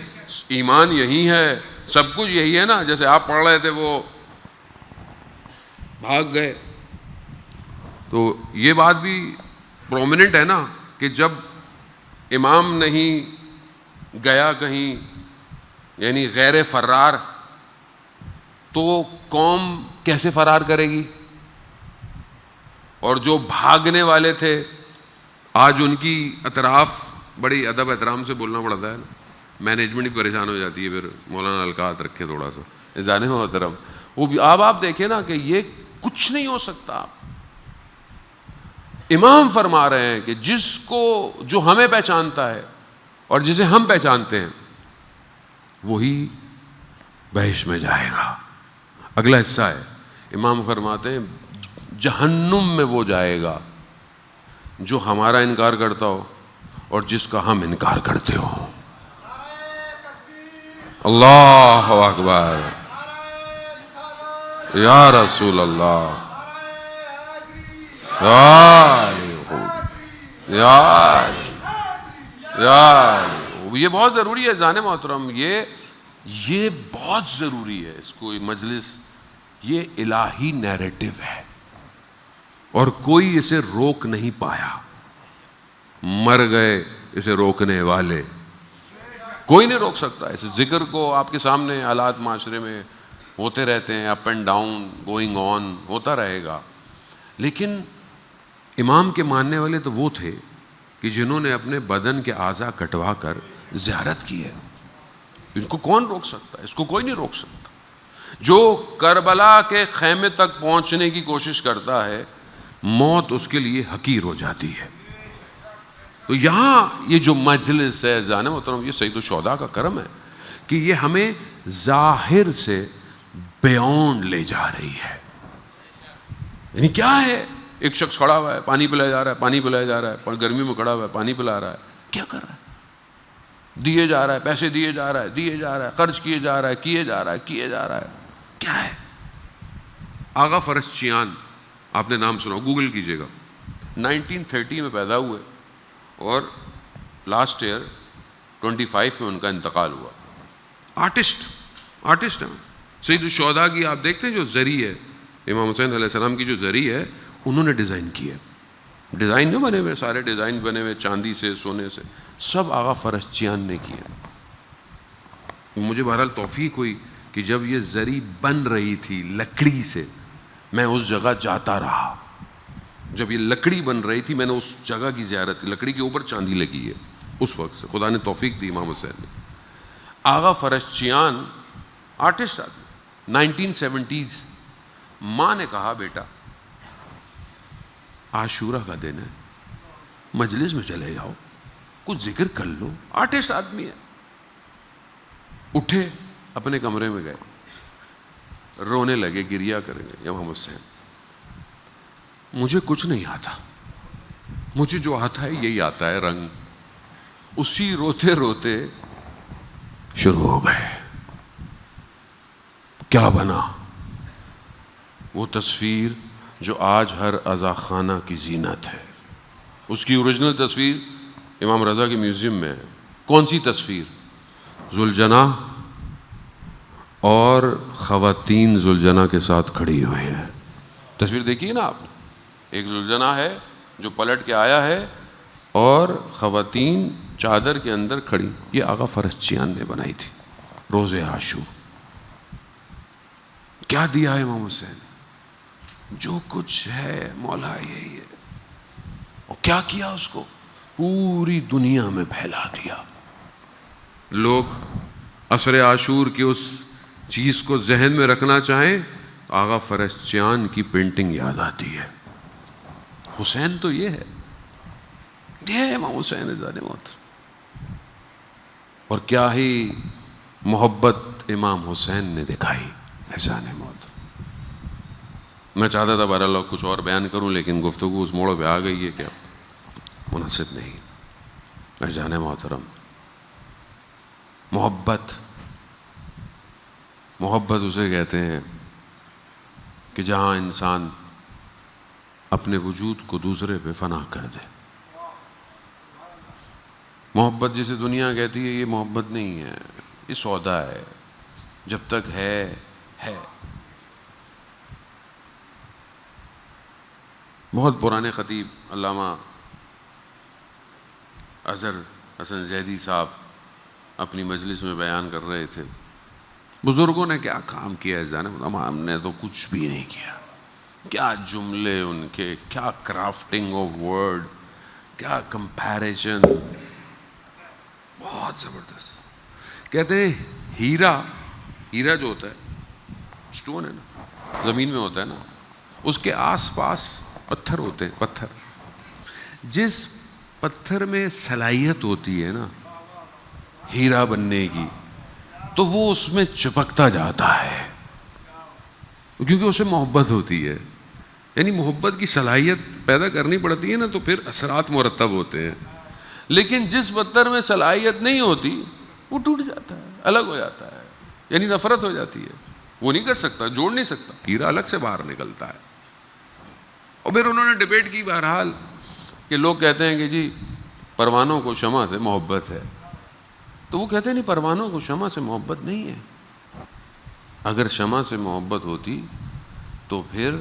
ایمان یہی ہے, سب کچھ یہی ہے نا. جیسے آپ پڑھ رہے تھے وہ بھاگ گئے, تو یہ بات بھی پرومیننٹ ہے نا کہ جب امام نہیں گیا کہیں, یعنی غیر فرار, تو قوم کیسے فرار کرے گی؟ اور جو بھاگنے والے تھے آج ان کی اطراف, بڑی ادب احترام سے بولنا پڑتا ہے نا, مینجمنٹ بھی پریشان ہو جاتی ہے پھر. مولانا القات رکھے تھوڑا سا عزیزان محترم. وہ بھی آپ دیکھیں نا کہ یہ کچھ نہیں ہو سکتا. امام فرما رہے ہیں کہ جس کو, جو ہمیں پہچانتا ہے اور جسے ہم پہچانتے ہیں, وہی بہشت میں جائے گا. اگلا حصہ ہے, امام فرماتے ہیں جہنم میں وہ جائے گا جو ہمارا انکار کرتا ہو اور جس کا ہم انکار کرتے ہو. اللہ اکبر, یا رسول اللہ, یہ بہت ضروری ہے جانے محترم, یہ بہت ضروری ہے. اس کو مجلس, یہ الہی نیریٹو ہے اور کوئی اسے روک نہیں پایا. مر گئے اسے روکنے والے, کوئی نہیں روک سکتا. اس ذکر کو آپ کے سامنے حالات معاشرے میں ہوتے رہتے ہیں, up and down, going on ہوتا رہے گا. لیکن امام کے ماننے والے تو وہ تھے کہ جنہوں نے اپنے بدن کے اعضاء کٹوا کر زیارت کی ہے. ان کو کون روک سکتا ہے؟ اس کو کوئی نہیں روک سکتا. جو کربلا کے خیمے تک پہنچنے کی کوشش کرتا ہے, موت اس کے لیے حقیر ہو جاتی ہے. تو یہاں یہ جو مجلس ہے جانے محترم, یہ سید الشہداء کا کرم ہے کہ یہ ہمیں ظاہر سے بیونڈ لے جا رہی ہے. یعنی کیا ہے ایک شخص کھڑا ہوا ہے, پانی پلایا جا رہا ہے, پانی پلایا جا رہا ہے, گرمی میں کھڑا ہوا ہے, پانی پلا رہا ہے, کیا کر رہا ہے؟ دیے جا رہا ہے, پیسے دیے جا رہا ہے, دیے جا رہا ہے, خرچ کیے جا رہا ہے, کیے جا رہا ہے, کیے جا رہا ہے, کیا ہے؟ آغا فرشچیان, آپ نے نام سنا, گوگل کیجئے گا, 1930 میں پیدا ہوئے اور لاسٹ ایئر 25 میں ان کا انتقال ہوا. آرٹسٹ ہیں. سید الشہداء کی آپ دیکھتے ہیں جو زری ہے, امام حسین علیہ السلام کی جو زری ہے, انہوں نے ڈیزائن کی ہے. ڈیزائن جو بنے ہوئے, سارے ڈیزائن بنے ہوئے چاندی سے, سونے سے, سب آغا فرشچیان نے کیے. مجھے بہرحال توفیق ہوئی کہ جب یہ زری بن رہی تھی لکڑی سے, میں اس جگہ جاتا رہا. جب یہ لکڑی بن رہی تھی میں نے اس جگہ کی زیارت کی. لکڑی کے اوپر چاندی لگی ہے. اس وقت سے خدا نے توفیق دی امام حسین نے. آغا فرشچیان آرٹسٹ آدمی. 1970s ماں نے کہا, بیٹا عاشورہ کا دن ہے, مجلس میں چلے جاؤ, کچھ ذکر کر لو. آرٹسٹ آدمی ہے. اٹھے, اپنے کمرے میں گئے, رونے لگے, گریا کریں گے. امام حسین, مجھے کچھ نہیں آتا, مجھے جو آتا ہے یہی آتا ہے, رنگ. اسی روتے روتے شروع ہو گئے. کیا بنا؟ وہ تصویر جو آج ہر عزا خانہ کی زینت ہے. اس کی اوریجنل تصویر امام رضا کے میوزیم میں ہے. کون سی تصویر؟ ذوالجناح اور خواتین ذوالجناح کے ساتھ کھڑی ہوئی ہیں. تصویر دیکھیے نا آپ. ایک ذوالجناح ہے جو پلٹ کے آیا ہے اور خواتین چادر کے اندر کھڑی. یہ آغا فرشچیان نے بنائی تھی روز عاشور. کیا دیا ہے امام حسین؟ جو کچھ ہے مولا یہی ہے. اور کیا کیا اس کو؟ پوری دنیا میں پھیلا دیا. لوگ عصر عاشور کی اس چیز کو ذہن میں رکھنا چاہیں تو آغا فرشچیان کی پینٹنگ یاد آتی ہے. حسین تو یہ ہے امام حسین عزیزان محترم. اور کیا ہی محبت امام حسین نے دکھائی عزیزان محترم. میں چاہتا تھا بہرحال کچھ اور بیان کروں, لیکن گفتگو اس موڑ پہ آ گئی ہے کہ اب مناسب نہیں. عزیزان محترم, محبت اسے کہتے ہیں کہ جہاں انسان اپنے وجود کو دوسرے پہ فنا کر دے. محبت جسے دنیا کہتی ہے یہ محبت نہیں ہے, یہ سودا ہے. جب تک ہے. بہت پرانے خطیب علامہ اظہر حسن زیدی صاحب اپنی مجلس میں بیان کر رہے تھے. بزرگوں نے کیا کام کیا ہے جانے, ہم نے تو کچھ بھی نہیں کیا. کیا جملے ان کے, کیا کرافٹنگ آف ورڈ, کیا کمپیریزن, بہت زبردست. کہتے ہیں ہیرا جو ہوتا ہے سٹون ہے نا, زمین میں ہوتا ہے نا, اس کے آس پاس پتھر ہوتے ہیں. پتھر, جس پتھر میں صلاحیت ہوتی ہے نا ہیرا بننے کی, تو وہ اس میں چپکتا جاتا ہے کیونکہ اسے محبت ہوتی ہے. یعنی محبت کی صلاحیت پیدا کرنی پڑتی ہے نا, تو پھر اثرات مرتب ہوتے ہیں. لیکن جس پتھر میں صلاحیت نہیں ہوتی وہ ٹوٹ جاتا ہے, الگ ہو جاتا ہے, یعنی نفرت ہو جاتی ہے. وہ نہیں کر سکتا, جوڑ نہیں سکتا. ہیرا الگ سے باہر نکلتا ہے. اور پھر انہوں نے ڈیبیٹ کی بہرحال کہ لوگ کہتے ہیں کہ جی پروانوں کو شمع سے محبت ہے, تو وہ کہتے ہیں نہیں, پروانوں کو شمع سے محبت نہیں ہے. اگر شمع سے محبت ہوتی تو پھر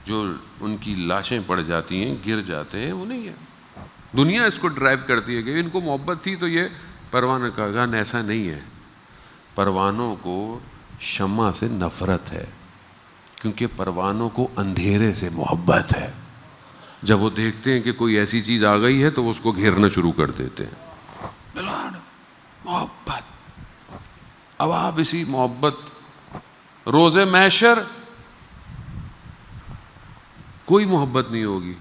جو ان کی لاشیں پڑ جاتی ہیں, گر جاتے ہیں, وہ نہیں ہے. دنیا اس کو ڈرائیو کرتی ہے کہ ان کو محبت تھی تو یہ پروانہ کا گان. ایسا نہیں ہے. پروانوں کو شمع سے نفرت ہے کیونکہ پروانوں کو اندھیرے سے محبت ہے. جب وہ دیکھتے ہیں کہ کوئی ایسی چیز آ گئی ہے تو وہ اس کو گھیرنا شروع کر دیتے ہیں. محبت. اب آپ اسی محبت, روز محشر کوئی محبت نہیں ہوگی,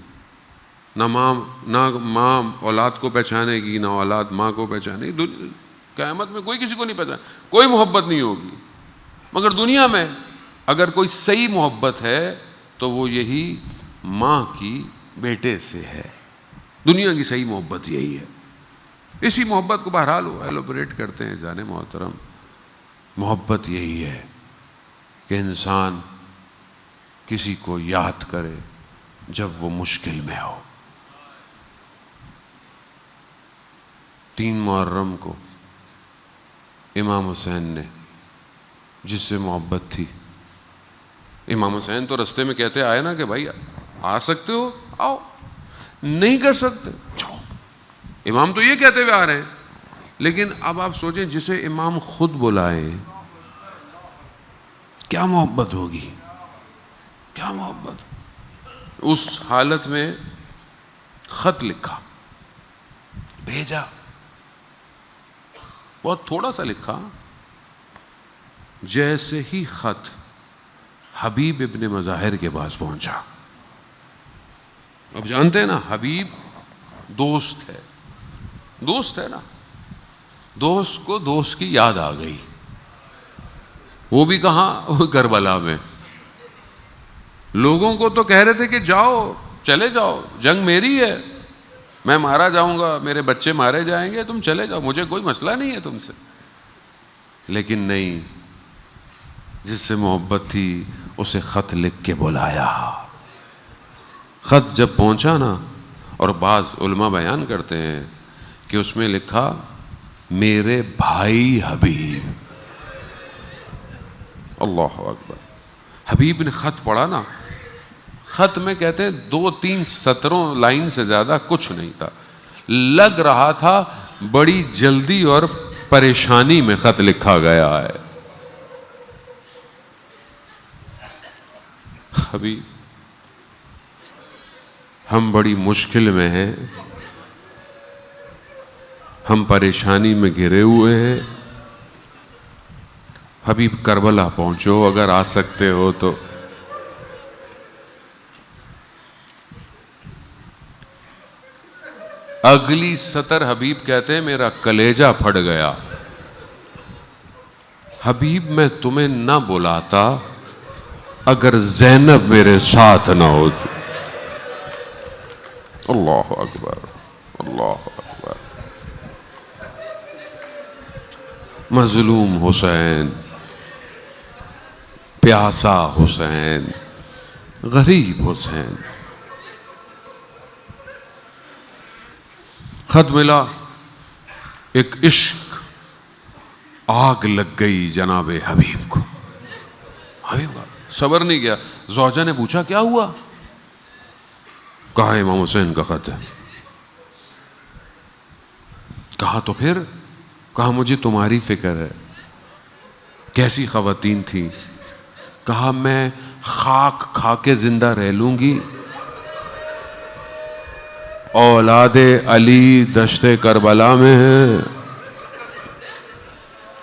نہ ماں اولاد کو پہچانے گی, نہ اولاد ماں کو پہچانے گی. قیامت میں کوئی کسی کو نہیں پہچانے, کوئی محبت نہیں ہوگی. مگر دنیا میں اگر کوئی صحیح محبت ہے تو وہ یہی ماں کی بیٹے سے ہے. دنیا کی صحیح محبت یہی ہے. اسی محبت کو بہرحال وہ ایلوبریٹ کرتے ہیں جانے محترم. محبت یہی ہے کہ انسان کسی کو یاد کرے جب وہ مشکل میں ہو. 3 محرم کو امام حسین نے جس سے محبت تھی، امام حسین تو رستے میں کہتے آئے نا کہ بھائی آ سکتے ہو آؤ، نہیں کر سکتے جاؤ. امام تو یہ کہتے ہوئے آ رہے ہیں. لیکن اب آپ سوچیں جسے امام خود بلائے کیا محبت ہوگی، کیا محبت. اس حالت میں خط لکھا، بھیجا، بہت تھوڑا سا لکھا. جیسے ہی خط حبیب ابن مظاہر کے پاس پہنچا، اب جانتے ہیں نا حبیب دوست ہے، دوست ہے نا، دوست کو دوست کی یاد آ گئی. وہ بھی کہاں، وہ کربلا میں. لوگوں کو تو کہہ رہے تھے کہ جاؤ، چلے جاؤ، جنگ میری ہے، میں مارا جاؤں گا، میرے بچے مارے جائیں گے، تم چلے جاؤ، مجھے کوئی مسئلہ نہیں ہے تم سے. لیکن نہیں، جس سے محبت تھی اسے خط لکھ کے بلایا. خط جب پہنچا نا، اور بعض علماء بیان کرتے ہیں کہ اس میں لکھا میرے بھائی حبیب. اللہ اکبر. حبیب نے خط پڑھا نا، خط میں کہتے ہیں 2-3 سطروں لائن سے زیادہ کچھ نہیں تھا. لگ رہا تھا بڑی جلدی اور پریشانی میں خط لکھا گیا ہے. حبیب ہم بڑی مشکل میں ہیں، ہم پریشانی میں گھرے ہوئے ہیں. حبیب کربلا پہنچو اگر آ سکتے ہو تو. اگلی سطر حبیب کہتے ہیں میرا کلیجہ پھٹ گیا. حبیب میں تمہیں نہ بلاتا اگر زینب میرے ساتھ نہ ہوتی. اللہ اکبر، اللہ اکبر. مظلوم حسین، پیاسا حسین، غریب حسین. خط ملا، ایک عشق آگ لگ گئی جناب حبیب کو. حبیب صبر نہیں کیا. زوجہ نے پوچھا کیا ہوا؟ کہا امام حسین کا خط ہے. کہا تو پھر؟ کہا مجھے تمہاری فکر ہے. کیسی خواتین تھیں؟ کہا میں خاک کھا کے زندہ رہ لوں گی، اولاد علی دشت کربلا میں ہے.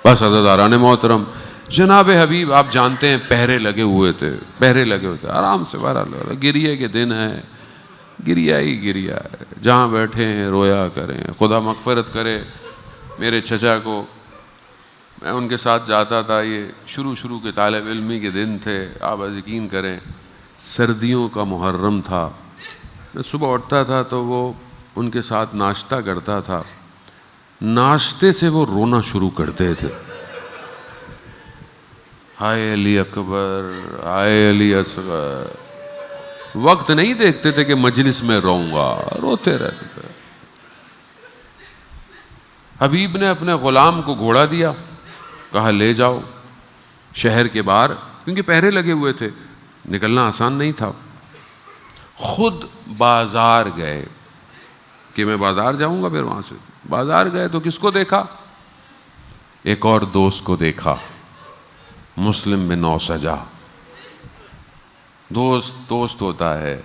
بس عزیزان محترم، جناب حبیب آپ جانتے ہیں پہرے لگے ہوئے تھے، پہرے لگے ہوئے تھے. آرام سے بہرحال گریے کے دن ہے، گریا ہی گریا ہے. جہاں بیٹھے ہیں رویا کریں. خدا مغفرت کرے میرے چچا کو. میں ان کے ساتھ جاتا تھا. یہ شروع کے طالب علمی کے دن تھے. آپ یقین کریں سردیوں کا محرم تھا. میں صبح اٹھتا تھا تو وہ ان کے ساتھ ناشتہ کرتا تھا. ناشتے سے وہ رونا شروع کرتے تھے. ہائے علی اکبر، ہائے علی اصغر. وقت نہیں دیکھتے تھے کہ مجلس میں روؤں گا، روتے رہتے تھے. حبیب نے اپنے غلام کو گھوڑا دیا، کہا لے جاؤ شہر کے باہر، کیونکہ پہرے لگے ہوئے تھے، نکلنا آسان نہیں تھا. خود بازار گئے کہ میں بازار جاؤں گا. پھر وہاں سے بازار گئے تو کس کو دیکھا؟ ایک اور دوست کو دیکھا، مسلم بن اوسجہ. دوست ہوتا ہے.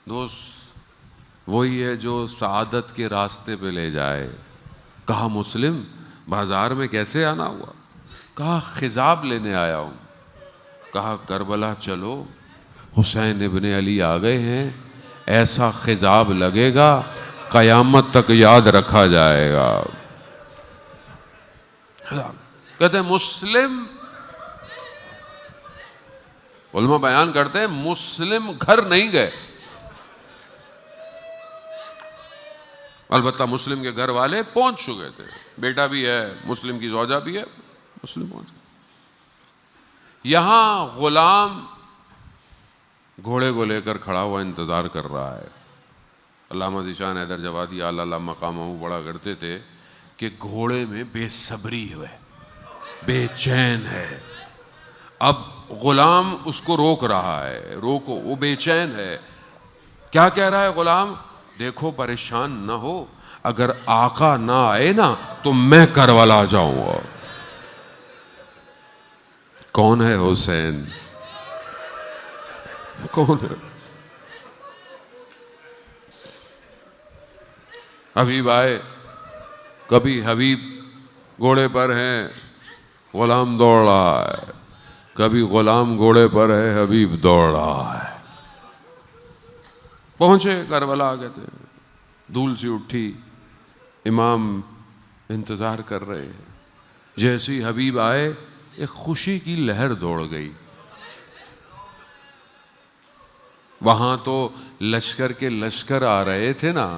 دوست وہی ہے جو سعادت کے راستے پہ لے جائے. کہا مسلم بازار میں کیسے آنا ہوا؟ کہا خضاب لینے آیا ہوں. کہا کربلا چلو، حسین ابن علی آ گئے ہیں، ایسا خضاب لگے گا قیامت تک یاد رکھا جائے گا. کہتے ہیں مسلم علماء بیان کرتے ہیں مسلم گھر نہیں گئے، البتہ مسلم کے گھر والے پہنچ چکے تھے، بیٹا بھی ہے، مسلم کی زوجہ بھی ہے، مسلم پہنچ گئے۔ یہاں غلام گھوڑے کو لے کر کھڑا ہوا انتظار کر رہا ہے۔ علامہ ذیشان حیدر جوادی اعلیٰ مقامہ پڑھا کرتے تھے کہ گھوڑے میں بے صبری ہے، بے چین ہے۔ اب غلام اس کو روک رہا ہے، روکو، وہ بے چین ہے۔ کیا کہہ رہا ہے غلام؟ دیکھو پریشان نہ ہو، اگر آقا نہ آئے نا تو میں کربلا جاؤں گا۔ کون ہے حسین؟ کون ہے؟ حبیب آئے، کبھی حبیب گھوڑے پر ہیں، غلام دوڑ رہا ہے، کبھی غلام گھوڑے پر ہے، حبیب دوڑ رہا ہے۔ پہنچے کربلا، کہتے ہیں دھول سی اٹھی، امام انتظار کر رہے ہیں۔ جیسی حبیب آئے ایک خوشی کی لہر دوڑ گئی۔ وہاں تو لشکر کے لشکر آ رہے تھے نا،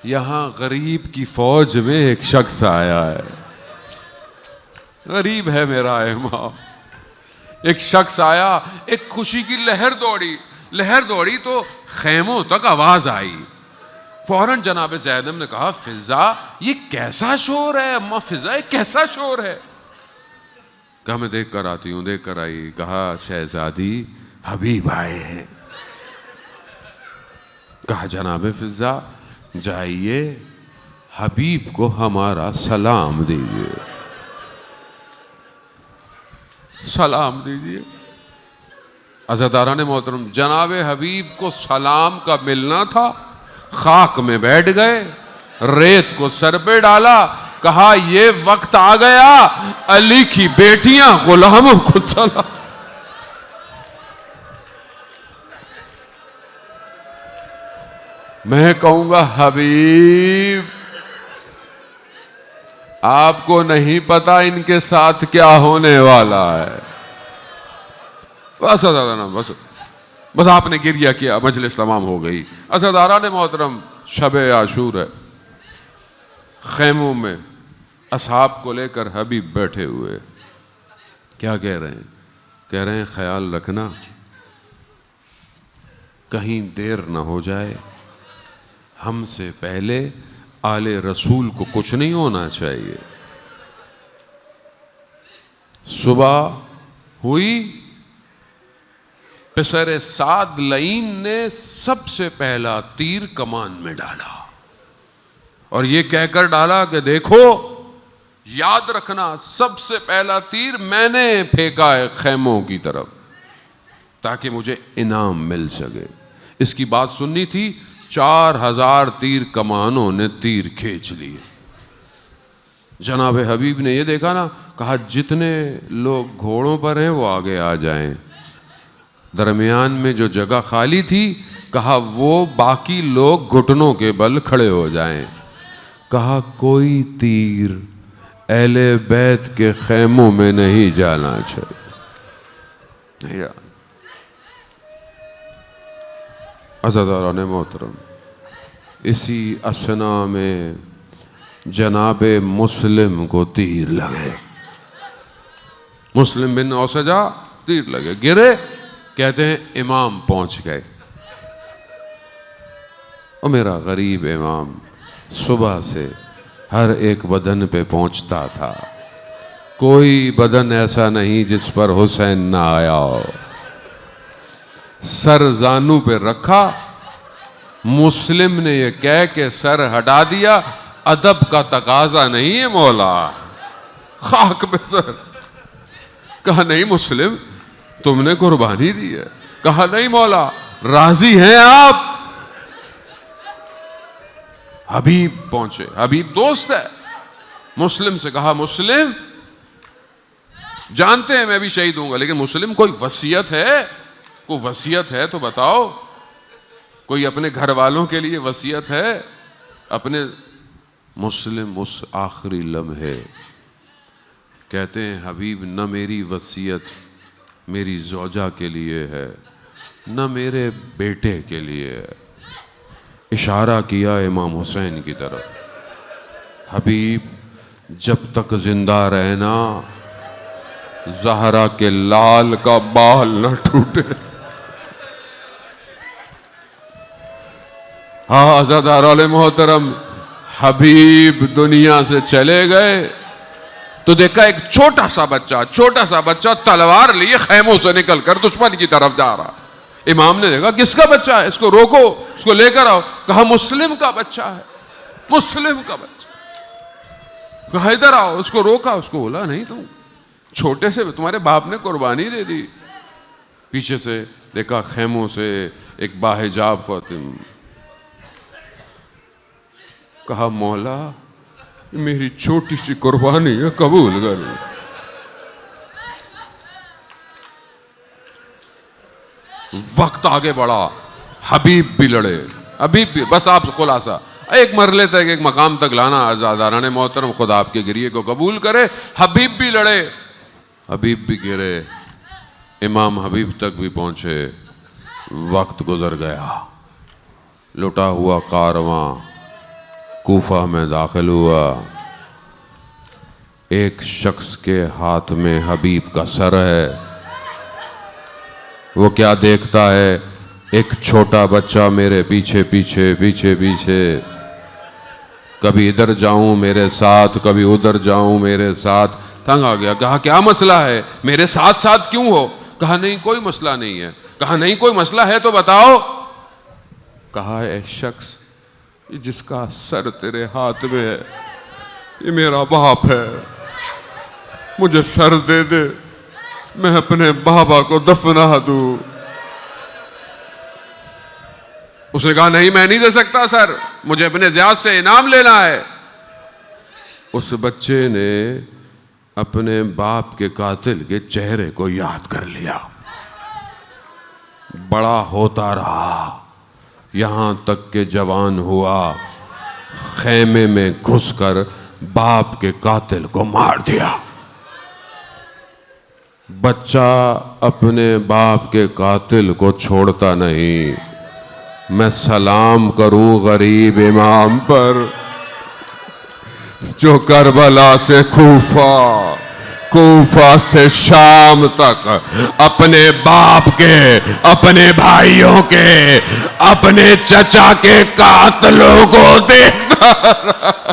یہاں غریب کی فوج میں ایک شخص آیا ہے۔ غریب ہے میرا امام۔ ایک شخص آیا، ایک خوشی کی لہر دوڑی تو خیموں تک آواز آئی۔ فوراً جناب زینب نے کہا فضا یہ کیسا شور ہے؟ اماں فضا یہ کیسا شور ہے؟ کہا میں دیکھ کر آتی ہوں۔ دیکھ کر آئی، کہا شہزادی حبیب آئے ہیں۔ کہا جناب فضا جائیے حبیب کو ہمارا سلام دیجیے، سلام دیجیے۔ عزاداران محترم، جناب حبیب کو سلام کا ملنا تھا، خاک میں بیٹھ گئے، ریت کو سر پہ ڈالا، کہا یہ وقت آ گیا علی کی بیٹیاں غلاموں کو سلام۔ میں کہوں گا حبیب آپ کو نہیں پتا ان کے ساتھ کیا ہونے والا ہے۔ بس بس آپ نے گریہ کیا، مجلس تمام ہو گئی۔ عزاداران محترم، شب عاشور ہے، خیموں میں اصحاب کو لے کر حبیب بیٹھے ہوئے، کیا کہہ رہے ہیں؟ کہہ رہے ہیں خیال رکھنا کہیں دیر نہ ہو جائے، ہم سے پہلے آل رسول کو کچھ نہیں ہونا چاہیے۔ صبح ہوئی، پسر سعد لعین نے سب سے پہلا تیر کمان میں ڈالا، اور یہ کہہ کر ڈالا کہ دیکھو یاد رکھنا سب سے پہلا تیر میں نے پھینکا ہے خیموں کی طرف، تاکہ مجھے انعام مل سکے۔ اس کی بات سننی تھی، 4000 تیر کمانوں نے تیر کھینچ لیے۔ جناب حبیب نے یہ دیکھا نا، کہا جتنے لوگ گھوڑوں پر ہیں وہ آگے آ جائیں۔ درمیان میں جو جگہ خالی تھی، کہا وہ باقی لوگ گھٹنوں کے بل کھڑے ہو جائیں۔ کہا کوئی تیر اہل بیت کے خیموں میں نہیں جانا چاہیے۔ عزاداران محترم، اسی اثنا میں جناب مسلم کو تیر لگے، مسلم بن اوسجا تیر لگے، گرے، کہتے ہیں امام پہنچ گئے۔ اور میرا غریب امام صبح سے ہر ایک بدن پہ پہنچتا تھا، کوئی بدن ایسا نہیں جس پر حسین نہ آیا ہو۔ سر زانو پہ رکھا، مسلم نے یہ کہہ کے سر ہٹا دیا، ادب کا تقاضا نہیں ہے مولا، خاک پہ سر۔ کہا نہیں مسلم تم نے قربانی دی ہے۔ کہا نہیں مولا، راضی ہیں آپ؟ حبیب پہنچے، حبیب دوست ہے، مسلم سے کہا مسلم جانتے ہیں میں بھی شہید ہوں گا، لیکن مسلم کوئی وصیت ہے؟ کوئی وصیت ہے تو بتاؤ، کوئی اپنے گھر والوں کے لیے وصیت ہے؟ اپنے مسلم اس آخری لمحے کہتے ہیں حبیب نہ میری وصیت میری زوجہ کے لیے ہے نہ میرے بیٹے کے لیے ہے. اشارہ کیا امام حسین کی طرف. حبیب جب تک زندہ رہنا زہرا کے لال کا بال نہ ٹوٹے. ہاں عزاداران محترم، حبیب دنیا سے چلے گئے تو دیکھا ایک چھوٹا سا بچہ تلوار لیے خیموں سے نکل کر دشمن کی طرف جا رہا. امام نے دیکھا کس کا بچہ ہے، اس کو روکو، اس کو لے کر آؤ. کہا مسلم کا بچہ ہے، مسلم کا بچہ. کہا ادھر آؤ، اس کو روکا. اس کو بولا نہیں، تم چھوٹے سے تمہارے باپ نے قربانی دے دی. پیچھے سے دیکھا خیموں سے ایک باحجاب خاتون. کہا مولا میری چھوٹی سی قربانی ہے، قبول کر. وقت آگے بڑھا، حبیب بھی لڑے. حبیب بھی، بس آپ خلاصہ ایک مرحلے تک، ایک مقام تک لانا. عزاداران محترم، خدا آپ کے گریے کو قبول کرے. حبیب بھی لڑے، حبیب بھی گرے، امام حبیب تک بھی پہنچے. وقت گزر گیا. لٹا ہوا کارواں کوفہ میں داخل ہوا. ایک شخص کے ہاتھ میں حبیب کا سر ہے. وہ کیا دیکھتا ہے؟ ایک چھوٹا بچہ میرے پیچھے پیچھے پیچھے پیچھے. کبھی ادھر جاؤں میرے ساتھ، کبھی ادھر جاؤں میرے ساتھ. تنگ آ گیا. کہا کیا مسئلہ ہے، میرے ساتھ ساتھ کیوں ہو؟ کہا نہیں کوئی مسئلہ نہیں ہے. کہا نہیں کوئی مسئلہ ہے تو بتاؤ. کہا اے شخص، جس کا سر تیرے ہاتھ میں ہے یہ میرا باپ ہے، مجھے سر دے دے، میں اپنے بابا کو دفنا دوں. اس نے کہا نہیں میں نہیں دے سکتا سر، مجھے اپنے زیاد سے انعام لینا ہے. اس بچے نے اپنے باپ کے قاتل کے چہرے کو یاد کر لیا. بڑا ہوتا رہا یہاں تک کہ جوان ہوا. خیمے میں گھس کر باپ کے قاتل کو مار دیا. بچہ اپنے باپ کے قاتل کو چھوڑتا نہیں. میں سلام کروں غریب امام پر جو کربلا سے کوفہ، کوفہ سے شام تک اپنے باپ کے، اپنے بھائیوں کے، اپنے چچا کے قاتلوں کو دیکھتا رہا.